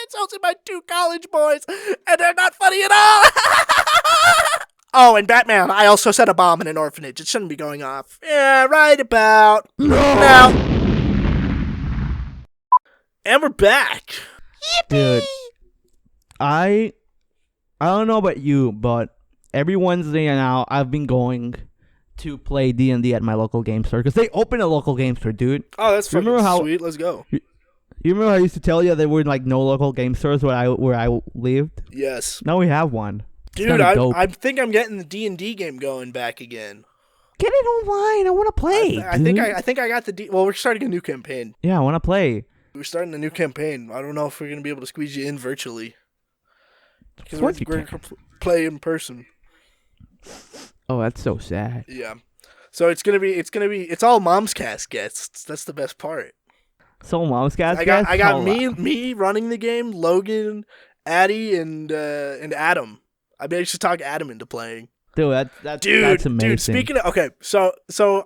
It's hosted by 2 college boys, and they're not funny at all. Oh, and Batman, I also set a bomb in an orphanage. It shouldn't be going off. Yeah, right about now. And we're back. Dude, I don't know about you, but every Wednesday now I've been going to play D&D at my local game store because they open a local game store, dude. Oh, that's fucking sweet. Let's go. You remember how I used to tell you there were like no local game stores where I lived? Yes. Now we have one. Dude, I think I'm getting the D&D game going back again. Get it online. I want to play. I think I got the well, we're starting a new campaign. Yeah, I want to play. We're starting a new campaign. I don't know if we're going to be able to squeeze you in virtually. Because we're going to play in person. Oh, that's so sad. Yeah. So it's all Momscast guests. That's the best part. So Momscast guests? I got me running the game, Logan, Addy, and Adam. I managed to talk Adam into playing. Dude, that's amazing. Dude, speaking of, okay, so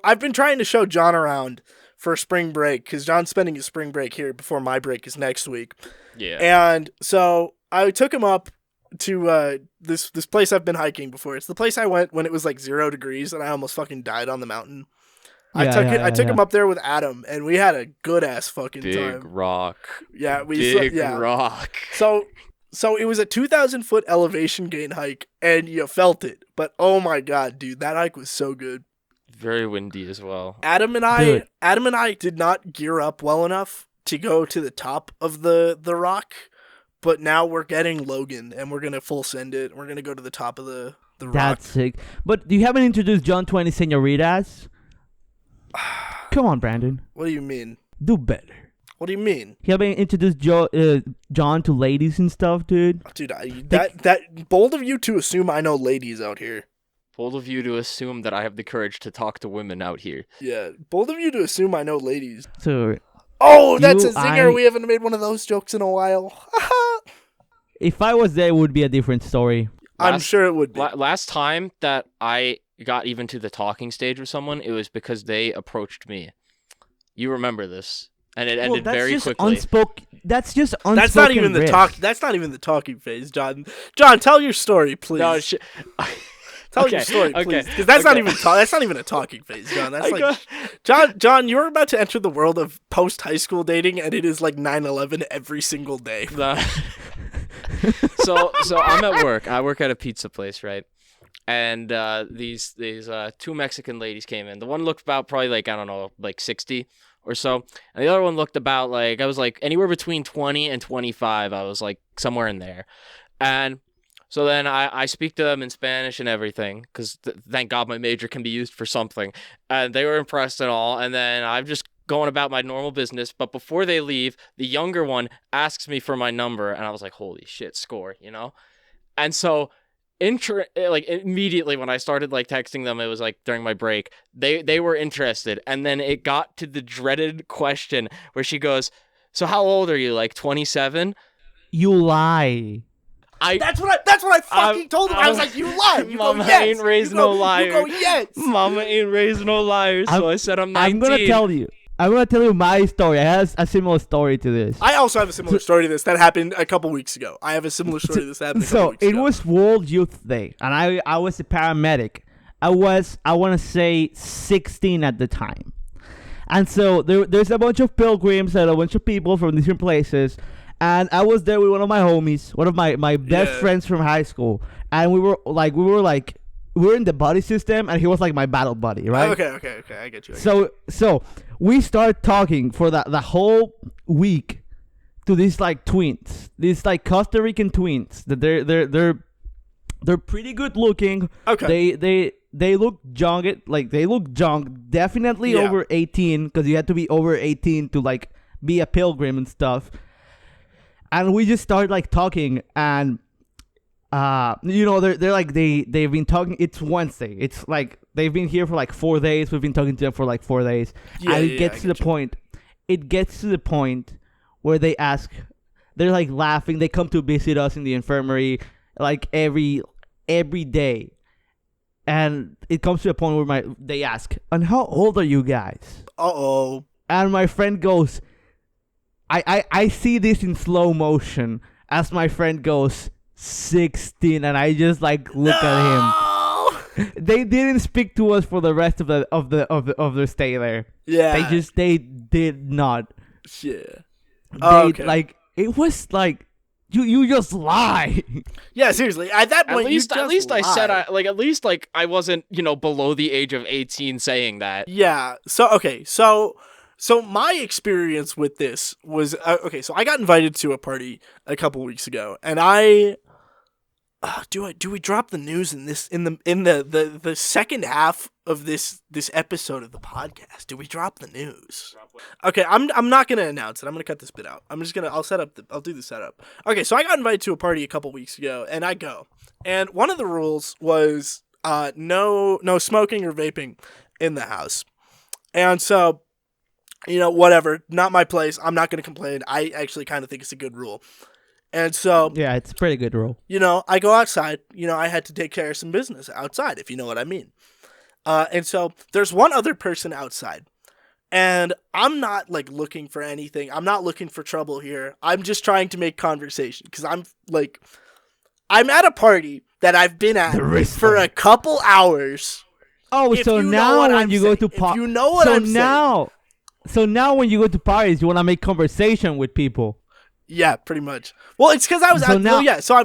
I've been trying to show John around for spring break because John's spending his spring break here before my break is next week. Yeah. And so I took him up to this place I've been hiking before. It's the place I went when it was like 0 degrees and I almost fucking died on the mountain. I took him up there with Adam and we had a good ass fucking time. Big rock. Yeah, Big rock. So it was a 2,000-foot elevation gain hike, and you felt it. But oh my god, dude, that hike was so good. Very windy as well. Adam and I did not gear up well enough to go to the top of the rock, but now we're getting Logan, and we're gonna full send it. We're gonna go to the top of the rock. That's sick. But you haven't introduced John 20 Senoritas? Come on, Brandon. What do you mean? Do better. What do you mean? You haven't introduced John to ladies and stuff, dude? Dude, that bold of you to assume I know ladies out here. Bold of you to assume that I have the courage to talk to women out here. Yeah, bold of you to assume I know ladies. So, oh, that's a zinger. We haven't made one of those jokes in a while. If I was there, it would be a different story. I'm sure it would be. Last time that I got even to the talking stage with someone, it was because they approached me. You remember this. And it ended very quickly. That's just unspoken. That's not even the talk. That's not even the talking phase, John. John, tell your story, please. No, tell your story, please, because that's not even that's not even a talking phase, John. That's John, you're about to enter the world of post high school dating, and it is like 9/11 every single day. So I'm at work. I work at a pizza place, right? And these 2 Mexican ladies came in. The one looked about probably like, I don't know, like 60 or so. And the other one looked about like, I was like anywhere between 20 and 25. I was like somewhere in there. And so then I speak to them in Spanish and everything because thank God my major can be used for something. And they were impressed and all. And then I'm just going about my normal business. But before they leave, the younger one asks me for my number. And I was like, holy shit, score, you know? And so immediately when I started like texting them, it was like during my break, they were interested. And then it got to the dreaded question where she goes, so how old are you? Like 27? You lie. That's what I fucking told him. I was like, you lie. You Mama go, yes. ain't raised no liar. You go, yes. Mama ain't raised no liar. So I said I'm 19. I'm gonna tell you my story. I have a similar story to this. I also have a similar story to this that happened a couple weeks ago. I have a similar story to this that happened a couple weeks ago. So it was World Youth Day, and I was a paramedic. I want to say 16 at the time, and so there's a bunch of pilgrims and a bunch of people from different places, and I was there with one of my homies, one of my best friends from high school, and we were in the buddy system, and he was like my battle buddy, right? Okay, I get you. So we start talking for the whole week to these like twins, these like Costa Rican twins. That they're pretty good looking. Okay. They look young. They look young. Definitely over 18 because you had to be over 18 to like be a pilgrim and stuff. And we just started like talking and. They're like they've been talking. It's Wednesday. It's like they've been here for like 4 days. We've been talking to them for like 4 days. And it gets to the point. It gets to the point where they ask, They're like laughing. They come to visit us in the infirmary like every day. And it comes to a point where they ask, "And how old are you guys?" Uh-oh. And my friend goes, I see this in slow motion as my friend goes 16, and I just like look at him. They didn't speak to us for the rest of their stay there. Yeah. They did not. Yeah. Okay. Like it was like you just lie. Yeah, seriously. At that point, at least I said I wasn't, below the age of 18 saying that. Yeah. So my experience with this was so I got invited to a party a couple weeks ago, and do we drop the news in the second half of this episode of the podcast? Do we drop the news? Okay, I'm not gonna announce it. I'm gonna cut this bit out. I'll do the setup. Okay, so I got invited to a party a couple weeks ago, and I go, and one of the rules was no smoking or vaping in the house, and so. Whatever, not my place. I'm not going to complain. I actually kind of think it's a good rule. And so... Yeah, it's a pretty good rule. I go outside. I had to take care of some business outside, if you know what I mean. And so there's one other person outside. And I'm not, looking for anything. I'm not looking for trouble here. I'm just trying to make conversation. Because I'm at a party that I've been at for a couple hours. Oh, so now when you go to parties... You know what I'm saying. So now when you go to parties, you want to make conversation with people. Yeah, pretty much. Well, it's because I was So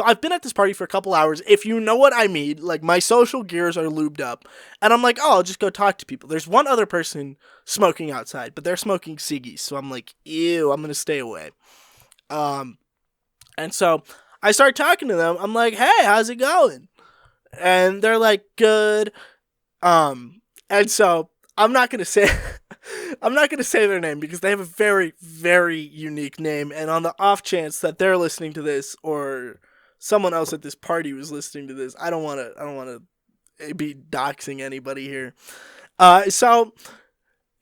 I've been at this party for a couple hours. If you know what I mean, my social gears are lubed up, and I'm like, oh, I'll just go talk to people. There's one other person smoking outside, but they're smoking ciggies, so I'm like, ew, I'm gonna stay away. And so I start talking to them. I'm like, hey, how's it going? And they're like, good. And so I'm not gonna say their name because they have a very, very unique name, and on the off chance that they're listening to this or someone else at this party was listening to this, I don't want to be doxing anybody here. So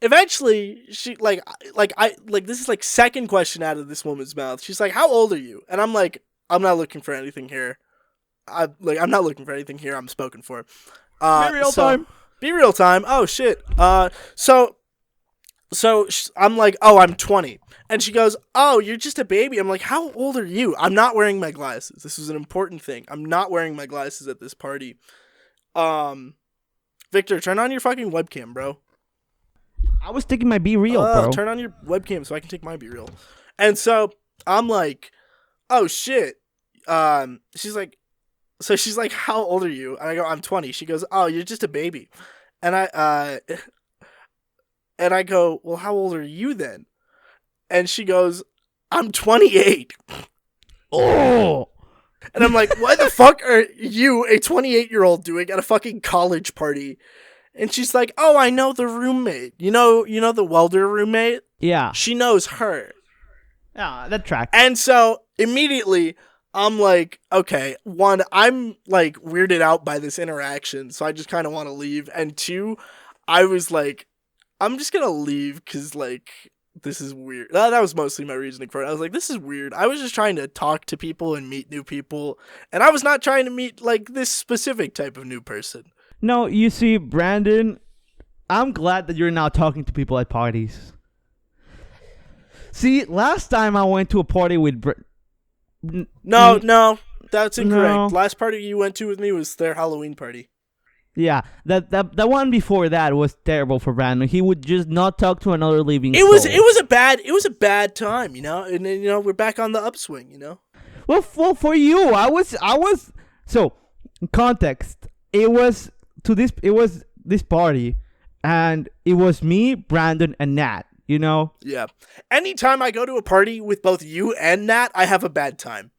eventually she this is second question out of this woman's mouth. She's like, "How old are you?" And I'm like, "I'm not looking for anything here. I'm not looking for anything here. I'm spoken for." Be real time. Oh shit. So I'm like, oh, I'm 20. And she goes, oh, you're just a baby. I'm like, how old are you? I'm not wearing my glasses. This is an important thing. I'm not wearing my glasses at this party. Victor, turn on your fucking webcam, bro. I was taking my Be Real, bro. Turn on your webcam so I can take my Be Real. And so I'm like, oh shit. She's like, how old are you? And I go, I'm 20. She goes, oh, you're just a baby. And I go, well, how old are you then? And she goes, I'm 28. Oh. And I'm like, what the fuck are you, a 28-year-old, doing at a fucking college party? And she's like, oh, I know the roommate. You know the welder roommate? Yeah. She knows her. Yeah, that tracks. And so immediately I'm like, okay, one, I'm weirded out by this interaction, so I just kind of want to leave. And two, I was like, I'm just gonna leave because this is weird. That was mostly my reasoning for it. I was like, this is weird. I was just trying to talk to people and meet new people, and I was not trying to meet this specific type of new person. No, you see, Brandon, I'm glad that you're now talking to people at parties. See, last time I went to a party with No, that's incorrect. No. Last party you went to with me was their Halloween party. Yeah, that one before that was terrible for Brandon. He would just not talk to another living soul. It was a bad time, and then, we're back on the upswing, Well, for you, I was so context. It was this party, and it was me, Brandon, and Nat. Yeah. Anytime I go to a party with both you and Nat, I have a bad time.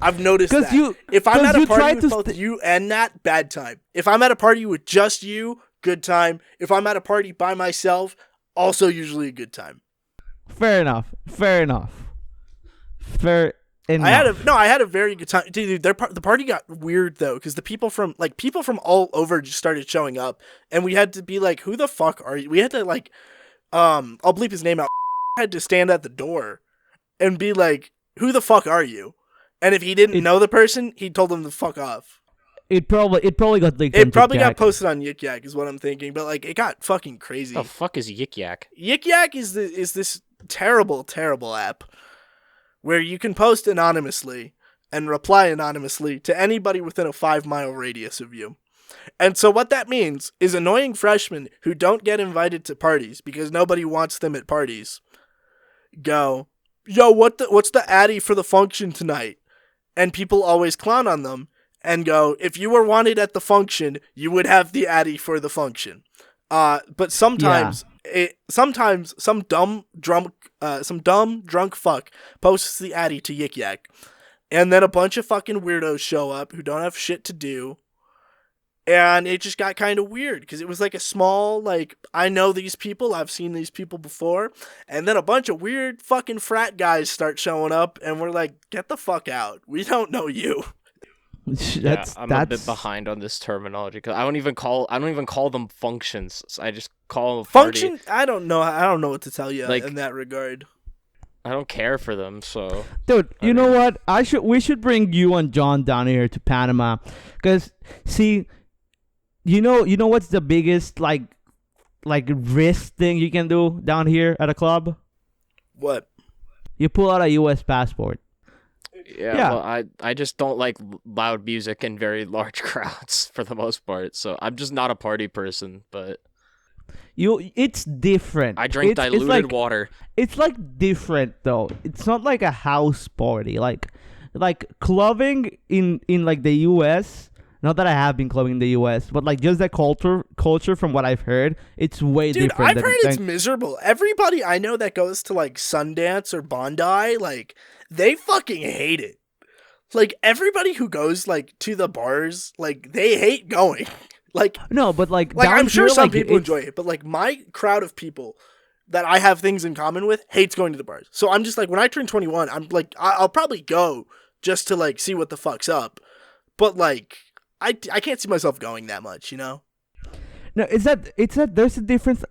I've noticed that. If I'm at a party with both you and Nat, bad time. If I'm at a party with just you, good time. If I'm at a party by myself, also usually a good time. Fair enough. I had a very good time. Dude, the party got weird though, because the people from all over just started showing up, and we had to be like, who the fuck are you? We had to I'll bleep his name out. Had to stand at the door and be like, who the fuck are you? And if he didn't know the person, he told them to fuck off. It probably got leaked. It probably got posted on Yik Yak, is what I'm thinking. But like, it got fucking crazy. The fuck is Yik Yak? Yik Yak is this terrible, terrible app where you can post anonymously and reply anonymously to anybody within a 5-mile radius of you. And so what that means is annoying freshmen who don't get invited to parties because nobody wants them at parties go, yo, what's the addy for the function tonight? And people always clown on them and go, if you were wanted at the function, you would have the addy for the function. But sometimes, sometimes some dumb drunk fuck posts the addy to Yik Yak, and then a bunch of fucking weirdos show up who don't have shit to do, and it just got kind of weird because it was like a small, like, I know these people, I've seen these people before, and then a bunch of weird fucking frat guys start showing up, and we're like, get the fuck out, we don't know you. I'm a bit behind on this terminology because I don't even call them functions. I just call them function. I don't know what to tell you in that regard. I don't care for them, so. Dude, you know what? We should bring you and John down here to Panama, because see, you know what's the biggest like risk thing you can do down here at a club? What? You pull out a U.S. passport. Yeah. Well, I just don't like loud music in very large crowds for the most part, so I'm just not a party person, but it's different. I drink diluted water. It's like different though. It's not like a house party. Like clubbing in like the US, not that I have been clubbing in the US, but like just the culture from what I've heard, it's way different. I've heard it's miserable. Everybody I know that goes to like Sundance or Bondi, like, they fucking hate it. Like, everybody who goes like to the bars, like, they hate going. Like, no, but like I'm sure some people enjoy it, but like my crowd of people that I have things in common with hates going to the bars. So I'm just like, when I turn 21, I'm like, I'll probably go just to like see what the fuck's up. But like, I can't see myself going that much, you know? No, it's that there's a difference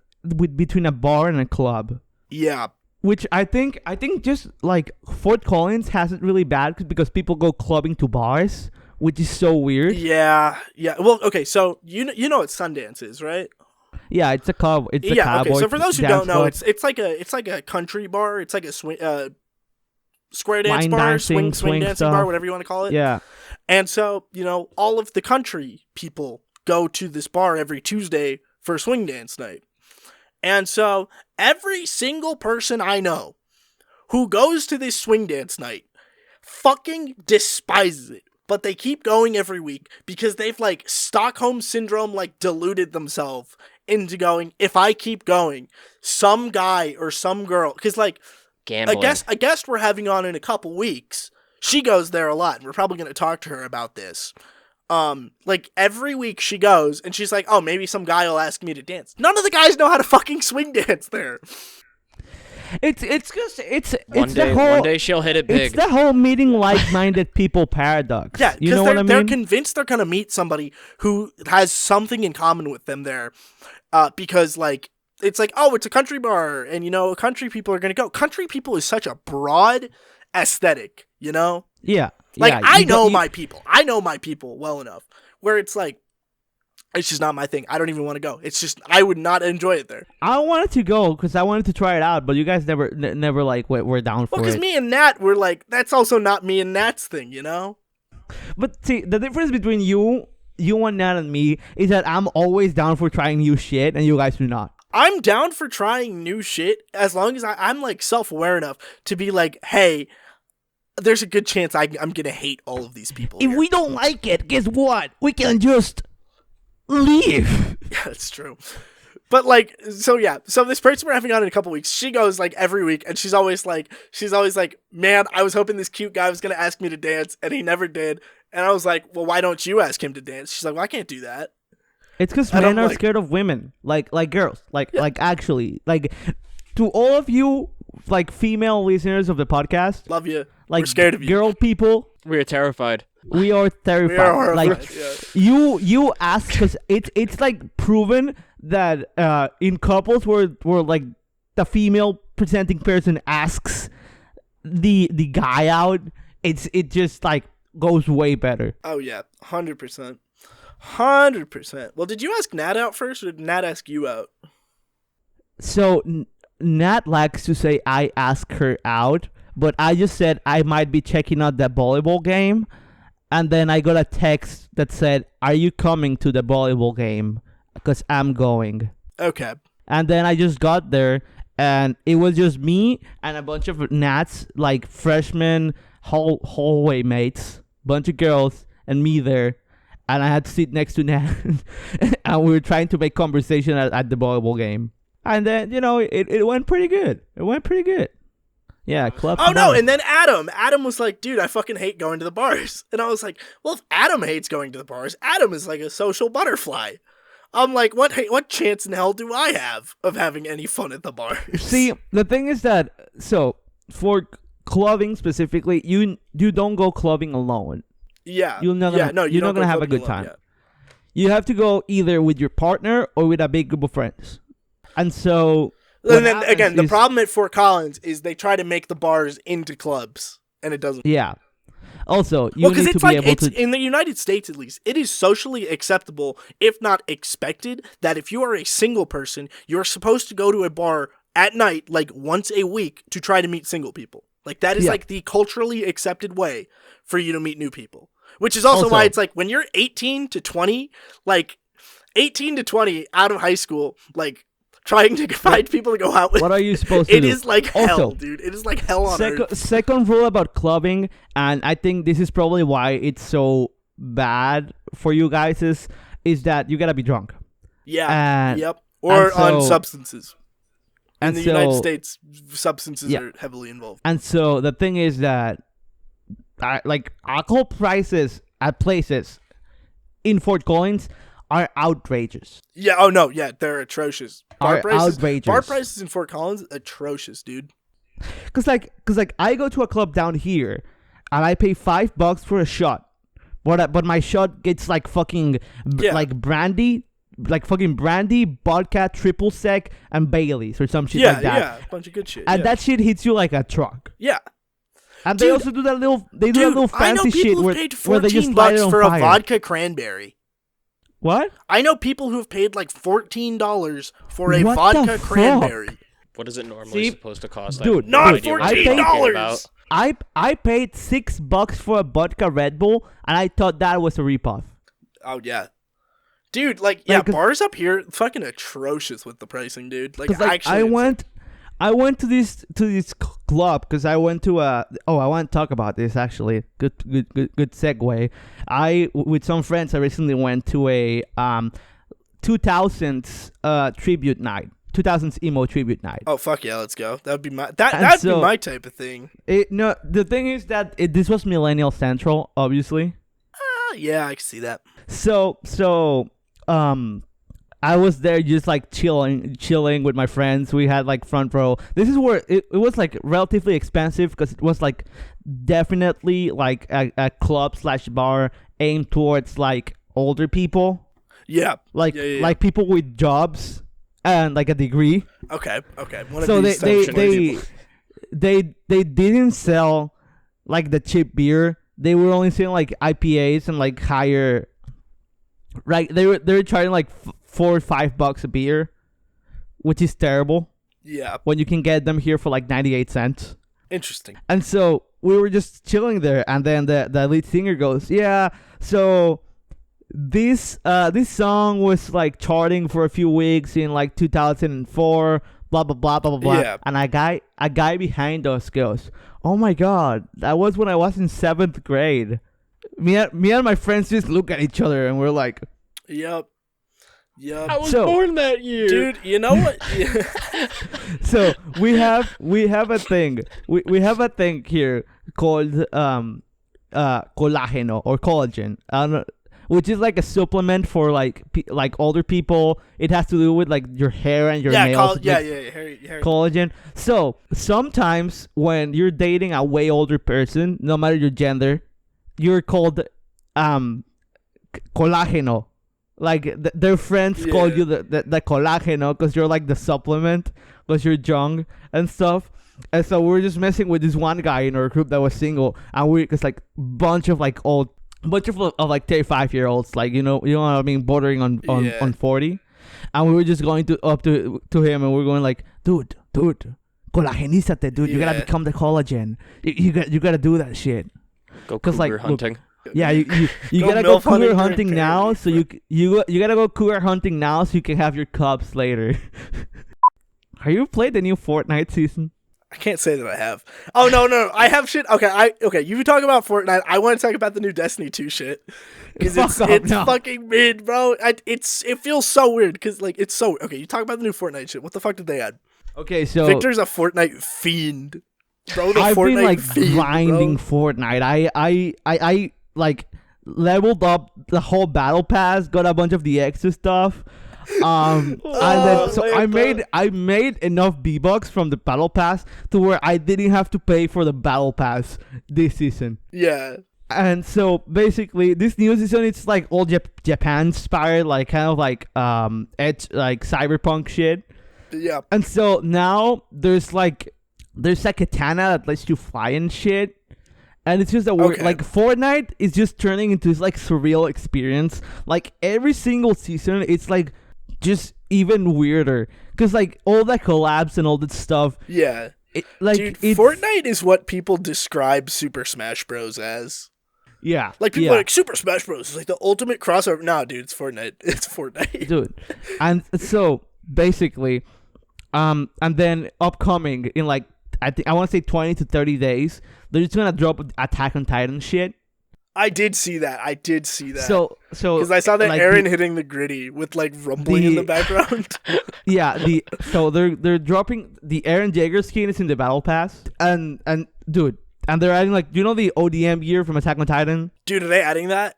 between a bar and a club. Yeah. Which I think just like Fort Collins has it really bad because people go clubbing to bars, which is so weird. Yeah. Well, okay, so you know what Sundance is, right? Yeah, it's a club. It's a cowboy. Okay. So for those who don't know, club. it's like a country bar. It's like a square dance bar, swing dancing bar, whatever you want to call it. Yeah. And so, all of the country people go to this bar every Tuesday for swing dance night. And so every single person I know who goes to this swing dance night fucking despises it. But they keep going every week because they've like Stockholm syndrome like deluded themselves into going, if I keep going, some guy or some girl, because like gambling. a guest we're having on in a couple weeks, she goes there a lot, and we're probably going to talk to her about this. Like every week she goes and she's like, oh, maybe some guy will ask me to dance. None of the guys know how to fucking swing dance there. One day she'll hit it big. It's the whole meeting like-minded people paradox. Yeah, you know what I mean? They're convinced they're gonna meet somebody who has something in common with them there, because like it's like, oh, it's a country bar, and country people are gonna go. Country people is such a broad aesthetic, Yeah. Like I know my people. I know my people well enough where it's like, it's just not my thing. I don't even want to go. It's just, I would not enjoy it there. I wanted to go because I wanted to try it out, but you guys never like were down for it. Well, because me and Nat were like, that's also not me and Nat's thing, But see, the difference between you and Nat and me is that I'm always down for trying new shit, and you guys do not. I'm down for trying new shit as long as I'm like self-aware enough to be like, hey, there's a good chance I'm gonna hate all of these people. If we don't like it, guess what? We can just leave. Yeah, that's true. But like, so this person we're having on in a couple weeks, she goes like every week, and she's always like, man, I was hoping this cute guy was gonna ask me to dance, and he never did. And I was like, well, why don't you ask him to dance? She's like, well, I can't do that. It's because men are scared of women, like girls, like actually, like to all of you like female listeners of the podcast, love you. Like, we're scared of you. Girl people, we are terrified. We are terrified. We are horrified. Like you ask, because it's like proven that in couples where like the female presenting person asks the guy out, it just like goes way better. Oh yeah, 100%. 100%. Well, did you ask Nat out first, or did Nat ask you out? So Nat likes to say I ask her out, but I just said I might be checking out the volleyball game, and then I got a text that said, "Are you coming to the volleyball game? Because I'm going." Okay. And then I just got there, and it was just me and a bunch of Nats, like freshmen hallway mates, bunch of girls, and me there. And I had to sit next to Nat, and we were trying to make conversation at the volleyball game. And then, it went pretty good. It went pretty good. Yeah, club. Oh, no, and then Adam was like, dude, I fucking hate going to the bars. And I was like, well, if Adam hates going to the bars, Adam is like a social butterfly. I'm like, what chance in hell do I have of having any fun at the bars? See, the thing is that, so, for clubbing specifically, you don't go clubbing alone. Yeah. You're not gonna have a good time. Yeah. You have to go either with your partner or with a big group of friends. And so, and then again, the problem at Fort Collins is they try to make the bars into clubs, and it doesn't. Yeah. Also, you need to be able to. In the United States, at least, it is socially acceptable, if not expected, that if you are a single person, you're supposed to go to a bar at night, like once a week, to try to meet single people. Like that is like the culturally accepted way for you to meet new people. Which is also why it's like when you're 18 to 20, like 18 to 20 out of high school, like trying to find people to go out with. What are you supposed to do? It is like hell, dude. It is like hell on earth. Second rule about clubbing, and I think this is probably why it's so bad for you guys, is that you gotta be drunk. Yeah. Yep. Or on substances. In the United States, substances are heavily involved. And so the thing is that alcohol prices at places in Fort Collins are outrageous. Yeah. Oh no. Yeah, they're atrocious. Outrageous. Bar prices in Fort Collins, atrocious, dude. Cause I go to a club down here, and I pay $5 for a shot, but my shot gets like fucking like brandy. Like fucking brandy, vodka, triple sec, and Baileys or some shit like that. Yeah, a bunch of good shit. And that shit hits you like a truck. Yeah. And they also do that little, fancy shit where they just light it on for fire. A vodka cranberry. What? I know people who have paid like $14 for a vodka cranberry. What is it normally supposed to cost? Dude, not $14. I paid $6 for a vodka Red Bull, and I thought that was a ripoff. Oh yeah. Dude, bars up here fucking atrocious with the pricing, dude. I went to this club because I went to I want to talk about this actually. Good segue. With some friends I recently went to a 2000s tribute night. 2000s emo tribute night. Oh fuck yeah, let's go. That'd be my be my type of thing. The thing is that this was Millennial Central, obviously. Yeah, I can see that. So I was there just like chilling with my friends. We had like front row. This is where it was like relatively expensive because it was like definitely like a club / bar aimed towards like older people. Yeah. Like people with jobs and like a degree. Okay. So they didn't sell like the cheap beer. They were only selling like IPAs and like higher. Right, they were charging like $4 or $5 a beer, which is terrible. Yeah. When you can get them here for like 98 cents. Interesting. And so we were just chilling there, and then the lead singer goes, "Yeah, so this song was like charting for a few weeks in like 2004, blah blah blah blah blah blah." Yeah. And a guy behind us goes, "Oh my god, that was when I was in 7th grade." Me and my friends just look at each other and we're like, Yep. I was born that year. Dude, you know what? So we have a thing. We have a thing here called colágeno or collagen. Which is like a supplement for like older people. It has to do with like your hair and your nails. Hair. Collagen. So sometimes when you're dating a way older person, no matter your gender, you're called colágeno. Like their friends call you the colágeno because you're like the supplement because you're young and stuff. And so we were just messing with this one guy in our group that was single, and it's like bunch of like 35-year-olds, like you know what I mean, bordering on 40, and we were just going up to him, and we were going like, dude, collagenízate, dude, you gotta become the collagen, you gotta do that shit. Go cougar hunting. Look, yeah, you gotta go cougar hunting now, so you gotta go cougar hunting now, so you can have your cubs later. Have you played the new Fortnite season? I can't say that I have. Oh no, I have shit. Okay, you talk about Fortnite. I want to talk about the new Destiny 2 shit because it's fucking mid, bro. It feels so weird because like it's so okay. You talk about the new Fortnite shit. What the fuck did they add? Okay, so Victor's a Fortnite fiend, bro. I've Fortnite been like fiend, grinding bro. Fortnite. I like leveled up the whole battle pass, got a bunch of the extra stuff. And then so I made enough V-Bucks from the battle pass to where I didn't have to pay for the battle pass this season. Yeah. And so basically this new season, it's like all Japan inspired, like kind of like edge, like cyberpunk shit. Yeah. And so now there's like a katana that lets you fly and shit. And it's just that like Fortnite is just turning into this like surreal experience. Like every single season, it's like just even weirder because like all that collabs and all that stuff. Yeah, dude, Fortnite is what people describe Super Smash Bros. As. Yeah, like people are like Super Smash Bros. Is like the ultimate crossover. Nah, dude, it's Fortnite. It's Fortnite, dude. And so basically, and then upcoming in like I want to say 20 to 30 days, they're just gonna drop Attack on Titan shit. I did see that. So because I saw that like Aaron hitting the gritty with like rumbling in the background. Yeah, so they're dropping the Aaron Jaeger skin is in the battle pass, and dude, and they're adding like the ODM gear from Attack on Titan. Dude, are they adding that?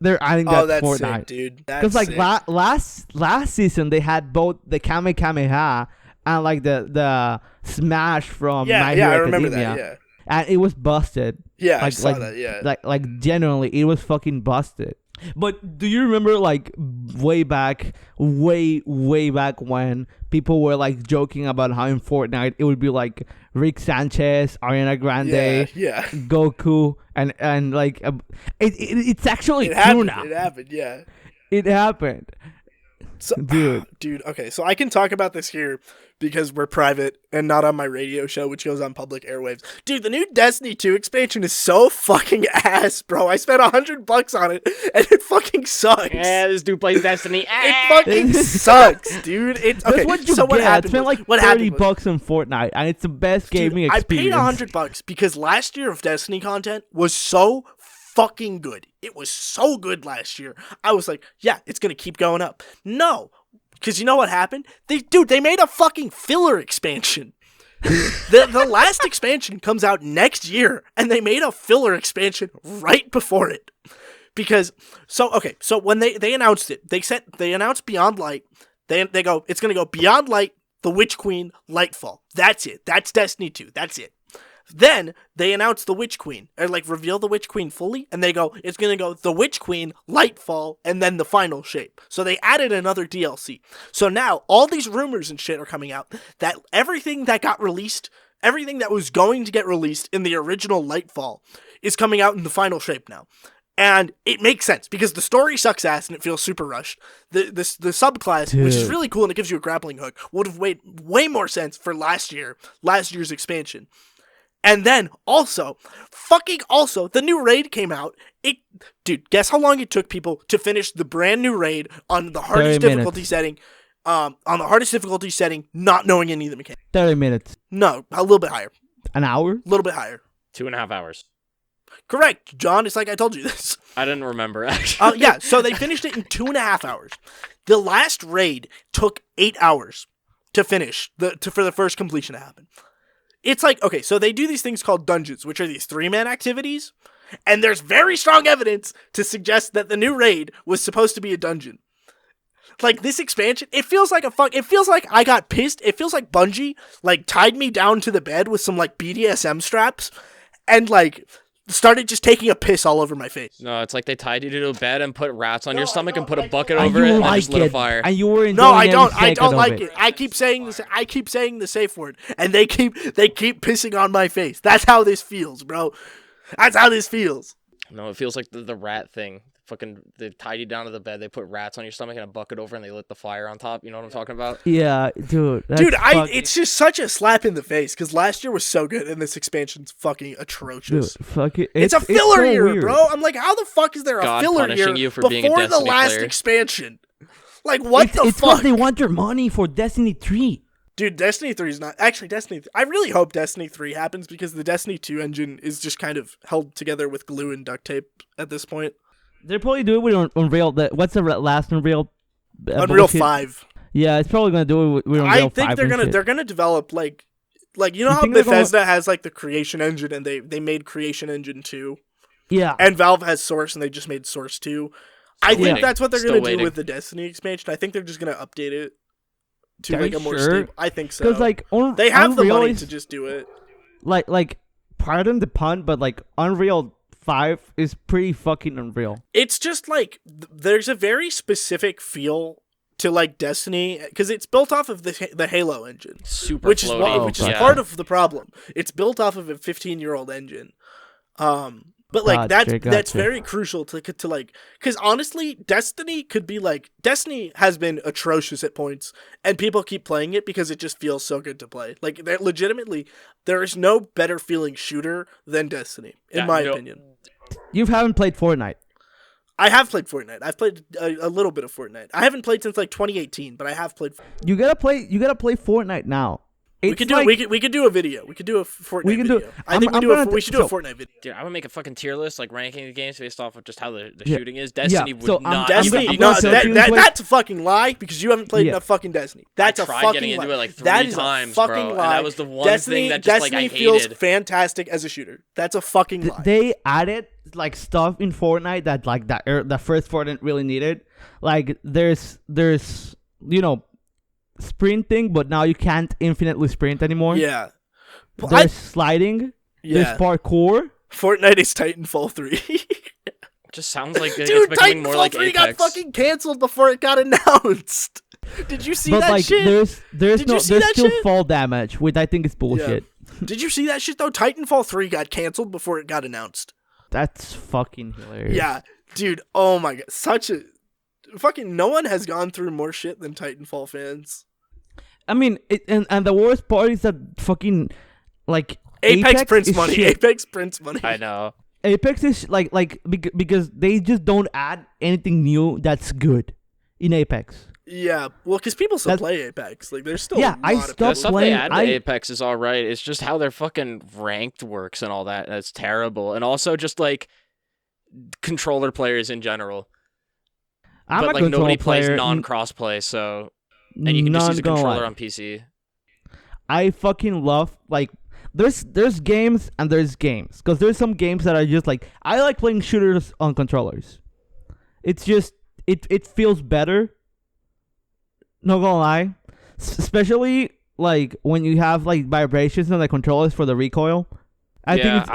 They're adding that. Oh, that's Fortnite, sick, dude. Because like last season they had both the Kamehameha and like the Smash from My Hero I remember Academia. that. Yeah. And it was busted. Yeah, I saw that, yeah. Like genuinely, it was fucking busted. But do you remember like way back when people were like joking about how in Fortnite it would be like Rick Sanchez, Ariana Grande, Goku, and like it's actually true now. It happened, yeah. It happened. So, dude, okay, so I can talk about this here because we're private and not on my radio show, which goes on public airwaves. Dude, the new Destiny 2 expansion is so fucking ass, bro. I spent $100 on it, and it fucking sucks. Yeah, this dude plays Destiny. It fucking sucks, dude. It's okay. That's what you get. What happened? I spent like $30 on Fortnite, and it's the best gaming experience. I paid $100 because last year of Destiny content was so fucking good. It was so good last year. I was like, yeah, it's gonna keep going up. No, because you know what happened? They made a fucking filler expansion. The last expansion comes out next year, and they made a filler expansion right before it. Because so when they announced it, they announced Beyond Light. They go, it's gonna go Beyond Light, the Witch Queen, Lightfall. That's it. That's Destiny 2. That's it. Then they announce the Witch Queen, or like reveal the Witch Queen fully, and they go, it's gonna go the Witch Queen, Lightfall, and then the final shape. So they added another DLC. So now all these rumors and shit are coming out that everything that got released, everything that was going to get released in the original Lightfall is coming out in the final shape now. And it makes sense because the story sucks ass and it feels super rushed. The subclass, which is really cool and it gives you a grappling hook, would have made way more sense for last year's expansion. And then also, the new raid came out. Dude, guess how long it took people to finish the brand new raid on the hardest difficulty setting? Not knowing any of the mechanics. 30 minutes. No, a little bit higher. An hour? A little bit higher. 2.5 hours. Correct, John. It's like I told you this. I didn't remember, actually. Yeah, so they finished it in 2.5 hours. The last raid took 8 hours to finish, for the first completion to happen. It's like, okay, so they do these things called dungeons, which are these 3-man activities, and there's very strong evidence to suggest that the new raid was supposed to be a dungeon. Like, this expansion, it feels like I got pissed. It feels like Bungie, like, tied me down to the bed with some, like, BDSM straps, and, like, started just taking a piss all over my face. No, it's like they tied you to a bed and put rats on your stomach and put a like bucket it. over it and then just lit a fire. And you were enjoying No, I don't. I don't like it. it. I keep saying the safe word, and they keep pissing on my face. That's how this feels, bro. That's how this feels. No, it feels like the rat thing. Fucking, they tied you down to the bed. They put rats on your stomach and a bucket over, and they lit the fire on top. You know what I'm talking about? Yeah, dude. It's just such a slap in the face because last year was so good, and this expansion's fucking atrocious. Dude, fuck it. It's a filler so year, weird. bro. I'm like, how the fuck is there a God filler punishing year you for before being a the Destiny last player. expansion? Like, what the It's fuck? because they want your money for Destiny 3. Dude, Destiny 3 is not... Actually, I really hope Destiny 3 happens because the Destiny 2 engine is just kind of held together with glue and duct tape at this point. They're probably doing it with Unreal. What's the last Unreal? Unreal bullshit? 5. Yeah, it's probably gonna do it with Unreal 5. I think they're gonna develop like you know how think they're Bethesda has like the Creation Engine and they made Creation Engine 2, Yeah, and Valve has Source and they just made Source 2. I think waiting. that's what they're Still gonna do waiting. with the Destiny expansion. I think they're just gonna update it to Are like you a more sure? stable. I think so. because like they have the Unreal money is, to just do it. like pardon the pun, but like Unreal 5 is pretty fucking unreal. It's just like there's a very specific feel to like Destiny because it's built off of the Halo engine, Super which is floaty. which is Yeah. part of the problem. It's built off of a 15-year-old engine, but like that's Gotcha. very crucial to like because honestly, Destiny could be like Destiny has been atrocious at points, and people keep playing it because it just feels so good to play. Like legitimately, there is no better feeling shooter than Destiny, in my opinion. You haven't played Fortnite. I have played Fortnite. I've played a little bit of Fortnite. I haven't played since like 2018, but I have played. You gotta play Fortnite now. We could do we could do a video. We could do a Fortnite video. I think we should do a Fortnite video. Dude, I would make a fucking tier list, like ranking the games based off of just how the shooting is. Destiny would so, not. Destiny, I'm no, gonna tell you that's a fucking lie because you haven't played enough fucking Destiny. That's I a tried fucking getting lie. into it like 3 that is times, a fucking bro, and lie. that was the one Destiny, thing that just Destiny like I feels hated. fantastic as a shooter. That's a fucking lie. They added like stuff in Fortnite that like the first Fortnite really needed. Like there's sprinting, but now you can't infinitely sprint anymore. Yeah. There's sliding. Yeah. There's parkour. Fortnite is Titanfall 3. It just sounds like Dude, it's becoming more Titanfall like 3 Apex. got fucking canceled before it got announced. Did you see But that like shit? there's Did you see that still shit? fall damage, which I think is bullshit. Did you see that shit though? Titanfall 3 got canceled before it got announced. That's fucking hilarious. Yeah, dude. Oh my god, such a fucking no one has gone through more shit than Titanfall fans. I mean, and the worst part is that fucking like Apex prints is money. shit. Apex prints money. I know. Apex is because they just don't add anything new that's good in Apex. Yeah, well, because people still play Apex. Like, there's still Yeah, a I lot of stopped The people. stuff playing- they add to Apex is all right. It's just how their fucking ranked works and all that. That's terrible. And also just like controller players in general. I'm but a like nobody control player. plays non-crossplay, so and you can just use a controller on PC. I fucking love like there's games and there's games because there's some games that are just like I like playing shooters on controllers. It's just it feels better. Not gonna lie, especially like when you have like vibrations on the controllers for the recoil. I think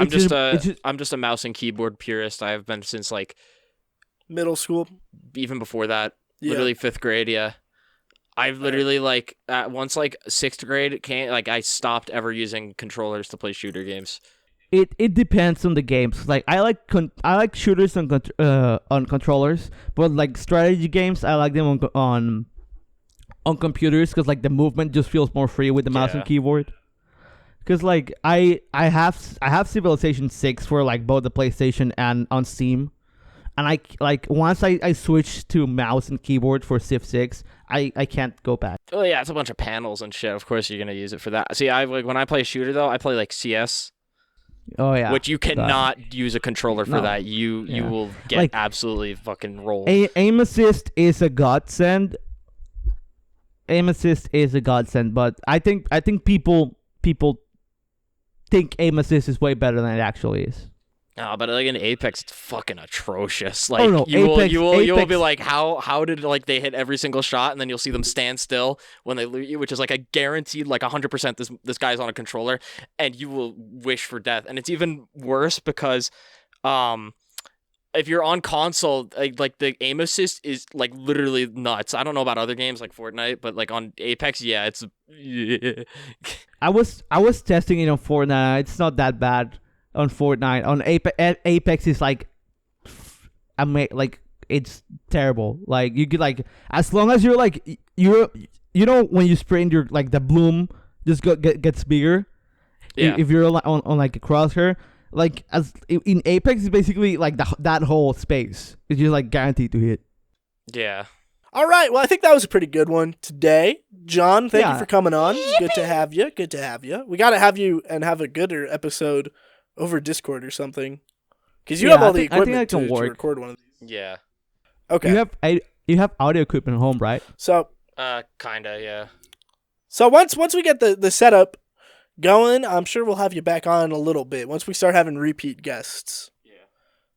I'm just a mouse and keyboard purist. I have been since like Middle school. even before that, Yeah. literally 5th grade. Yeah, I've literally like once like 6th grade came, like I stopped ever using controllers to play shooter games. It depends on the games. Like I like shooters on controllers, but like strategy games I like them on computers because like the movement just feels more free with the mouse and Yeah. keyboard. Because like I have Civilization 6 for like both the PlayStation and on Steam, and I like once I switch to mouse and keyboard for Civ 6, I can't go back. Oh yeah, it's a bunch of panels and shit. Of course you're gonna use it for that. See, I like when I play a shooter though, I play like CS. Oh yeah, Which you cannot use a controller for No. that. You Yeah. will get Like, absolutely fucking rolled. Aim assist is a godsend. Aim assist is a godsend, but I think people think aim assist is way better than it actually is. But like in Apex, it's fucking atrocious. Oh, Like no, you will Apex. be like, how did like they hit every single shot, and then you'll see them stand still when they loot you, which is like a guaranteed like 100% this guy's on a controller, and you will wish for death. And it's even worse because if you're on console, like the aim assist is like literally nuts. I don't know about other games like Fortnite, but like on Apex, yeah, it's. I was testing it on Fortnite. It's not that bad on Fortnite. On Apex is like, like it's terrible. Like you could like as long as you're like you know when you sprint, your like the bloom just gets bigger. Yeah. If you're on like a crosshair. Like as in Apex, it's basically like that whole space is just like guaranteed to hit. Yeah. All right. Well, I think that was a pretty good one today, John. Thank you for coming on. Good to have you. Good to have you. We got to have you and have a gooder episode over Discord or something, because you have all the equipment to record one of these. Yeah. Okay. You have audio equipment at home, right? So. Kinda. Yeah. So once we get the setup going, I'm sure we'll have you back on a little bit once we start having repeat guests. Yeah.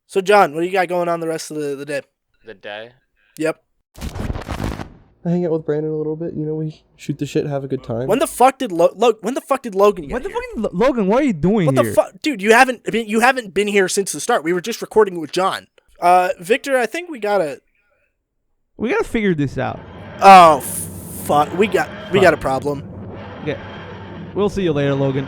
So, John, what do you got going on the rest of the day? The day? Yep. I hang out with Brandon a little bit. You know, we shoot the shit, have a good time. When the fuck did Logan get What the here? fuck, Logan? What are you doing What here? the fuck, dude? You haven't been here since the start. We were just recording with John. Victor, I think we gotta figure this out. Oh, fuck. We got a problem. Okay. We'll see you later, Logan.